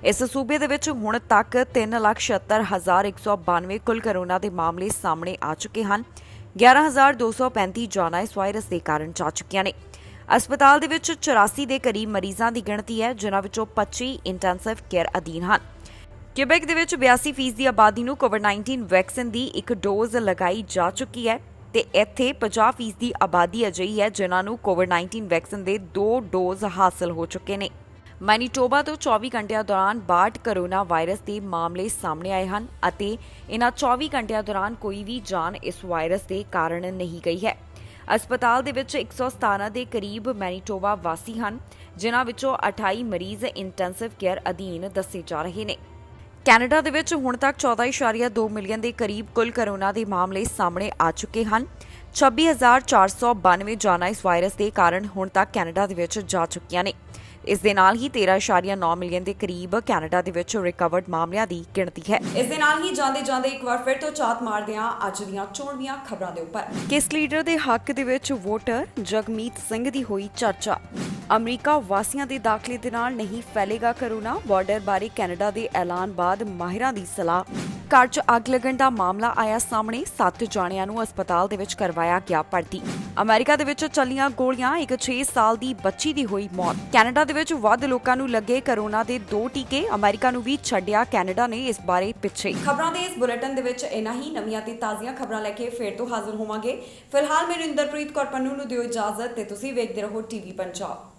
ਇਸ ਸੂਬੇ ਦੇ ਵਿੱਚ ਹੁਣ ਤੱਕ 3,76,192 ਕੁੱਲ ਕੋਰੋਨਾ ਦੇ ਮਾਮਲੇ ਸਾਹਮਣੇ ਆ ਚੁੱਕੇ ਹਨ। 11,235 ਜਾਨਾਂ ਇਸ ਵਾਇਰਸ ਦੇ ਕਾਰਨ ਜਾ ਚੁੱਕੀਆਂ ਨੇ। ਹਸਪਤਾਲ ਦੇ ਵਿੱਚ 84 ਦੇ ਕਰੀਬ ਮਰੀਜ਼ਾਂ ਦੀ ਗਿਣਤੀ ਹੈ, ਜਿਨ੍ਹਾਂ ਵਿੱਚੋਂ 25 ਇੰਟੈਂਸਿਵ ਕੇਅਰ ਅਧੀਨ ਹਨ। ਕਿਊਬੈਕ ਦੇ ਵਿੱਚ 82% ਦੀ ਆਬਾਦੀ ਨੂੰ ਕੋਵਿਡ-19 ਵੈਕਸੀਨ ਦੀ ਇੱਕ ਡੋਜ਼ ਲਗਾਈ ਜਾ ਚੁੱਕੀ ਹੈ ਤੇ ਇੱਥੇ 50% ਦੀ ਆਬਾਦੀ ਅਜਿਹੀ ਹੈ ਜਿਨ੍ਹਾਂ ਨੂੰ ਕੋਵਿਡ-19 ਵੈਕਸੀਨ ਦੇ 2 ਡੋਜ਼ ਹਾਸਲ ਹੋ ਚੁੱਕੇ ਨੇ। ਮੈਨੀਟੋਬਾ ਤੋਂ 24 ਘੰਟਿਆਂ ਦੌਰਾਨ 62 ਕੋਰੋਨਾ ਵਾਇਰਸ ਦੇ ਮਾਮਲੇ ਸਾਹਮਣੇ ਆਏ ਹਨ ਅਤੇ ਇਨ੍ਹਾਂ 24 ਘੰਟਿਆਂ ਦੌਰਾਨ ਕੋਈ ਵੀ ਜਾਨ ਇਸ ਵਾਇਰਸ ਦੇ ਕਾਰਨ ਨਹੀਂ ਗਈ ਹੈ। ਹਸਪਤਾਲ ਦੇ ਵਿੱਚ 117 ਦੇ ਕਰੀਬ ਮੈਨੀਟੋਬਾ ਵਾਸੀ ਹਨ, ਜਿਨ੍ਹਾਂ ਵਿੱਚੋਂ 28 ਮਰੀਜ਼ ਇੰਟੈਂਸਿਵ ਕੇਅਰ ਅਧੀਨ ਦੱਸੇ ਜਾ ਰਹੇ ਨੇ। ਕੈਨੇਡਾ ਦੇ ਵਿੱਚ ਹੁਣ ਤੱਕ 14.2 ਮਿਲੀਅਨ ਦੇ ਕਰੀਬ ਕੁੱਲ ਕੋਰੋਨਾ ਦੇ ਮਾਮਲੇ ਸਾਹਮਣੇ ਆ ਚੁੱਕੇ ਹਨ। 26,492 ਜਾਨਾਂ ਇਸ ਵਾਇਰਸ ਦੇ ਕਾਰਨ ਹੁਣ ਤੱਕ ਕੈਨੇਡਾ ਦੇ ਵਿੱਚ ਜਾ ਚੁੱਕੀਆਂ ਨੇ। ਇਸ ਦੇ ਨਾਲ ਹੀ 13.9 ਮਿਲੀਅਨ ਦੇ ਕਰੀਬ ਕੈਨੇਡਾ ਦੇ ਵਿੱਚ ਰਿਕਵਰਡ ਮਾਮਲਿਆਂ ਦੀ ਗਿਣਤੀ ਹੈ। ਇਸ ਦੇ ਨਾਲ ਹੀ ਜਾਂਦੇ ਇੱਕ ਵਾਰ ਫਿਰ ਤੋਂ ਝਾਤ ਮਾਰਦੇ ਹਾਂ ਅੱਜ ਦੀਆਂ ਚੋਣਵੀਆਂ ਖਬਰਾਂ ਦੇ ਉੱਪਰ। ਕਿਸ ਲੀਡਰ ਦੇ ਹੱਕ ਦੇ ਵਿੱਚ ਵੋਟਰ ਜਗਮੀਤ ਸਿੰਘ ਦੀ ਹੋਈ ਚਰਚਾ। ਅਮਰੀਕਾ ਵਾਸੀਆਂ ਦੇ ਦਾਖਲੇ ਦੇ ਨਾਲ ਨਹੀਂ ਫੈਲੇਗਾ ਕੋਰੋਨਾ, ਬਾਰਡਰ ਬਾਰੇ ਕੈਨੇਡਾ ਦੇ ਐਲਾਨ ਬਾਅਦ ਮਾਹਿਰਾਂ ਦੀ ਸਲਾਹ। ਘਰ 'ਚ ਅੱਗ ਲੱਗਣ ਦਾ ਮਾਮਲਾ ਆਇਆ ਸਾਹਮਣੇ, 7 ਜਾਣਿਆਂ ਨੂੰ ਹਸਪਤਾਲ ਦੇ ਵਿੱਚ ਕਰਵਾਇਆ ਗਿਆ ਭਰਤੀ। ਅਮਰੀਕਾ ਦੇ ਵਿੱਚ ਚੱਲੀਆਂ ਗੋਲੀਆਂ, ਇੱਕ 6 ਸਾਲ ਦੀ ਬੱਚੀ ਦੀ ਹੋਈ ਮੌਤ। ਕੈਨੇਡਾ ਦੇ ਵਿੱਚ ਵੱਧ ਲੋਕਾਂ ਨੂੰ ਲੱਗੇ ਕੋਰੋਨਾ ਦੇ 2 ਟੀਕੇ, ਅਮਰੀਕਾ ਨੂੰ ਵੀ ਛੱਡਿਆ ਕੈਨੇਡਾ ਨੇ ਇਸ ਬਾਰੇ ਪਿੱਛੇ। ਖਬਰਾਂ ਦੇ ਇਸ ਬੁਲੇਟਿਨ ਦੇ ਵਿੱਚ ਇਨਾ ਹੀ। ਨਵੀਆਂ ਤੇ ਤਾਜ਼ੀਆਂ ਖਬਰਾਂ ਲੈ ਕੇ ਫੇਰ ਤੋਂ ਹਾਜ਼ਰ ਹੋਵਾਂਗੇ। ਫਿਲਹਾਲ ਮੈਨੂੰ ਇੰਦਰਪ੍ਰੀਤ ਕੌਰ ਪੰਨੂ ਨੂੰ ਦਿਓ ਇਜਾਜ਼ਤ ਤੇ ਤੁਸੀਂ ਵੇਖਦੇ ਰਹੋ ਟੀਵੀ ਪੰਜਾਬ।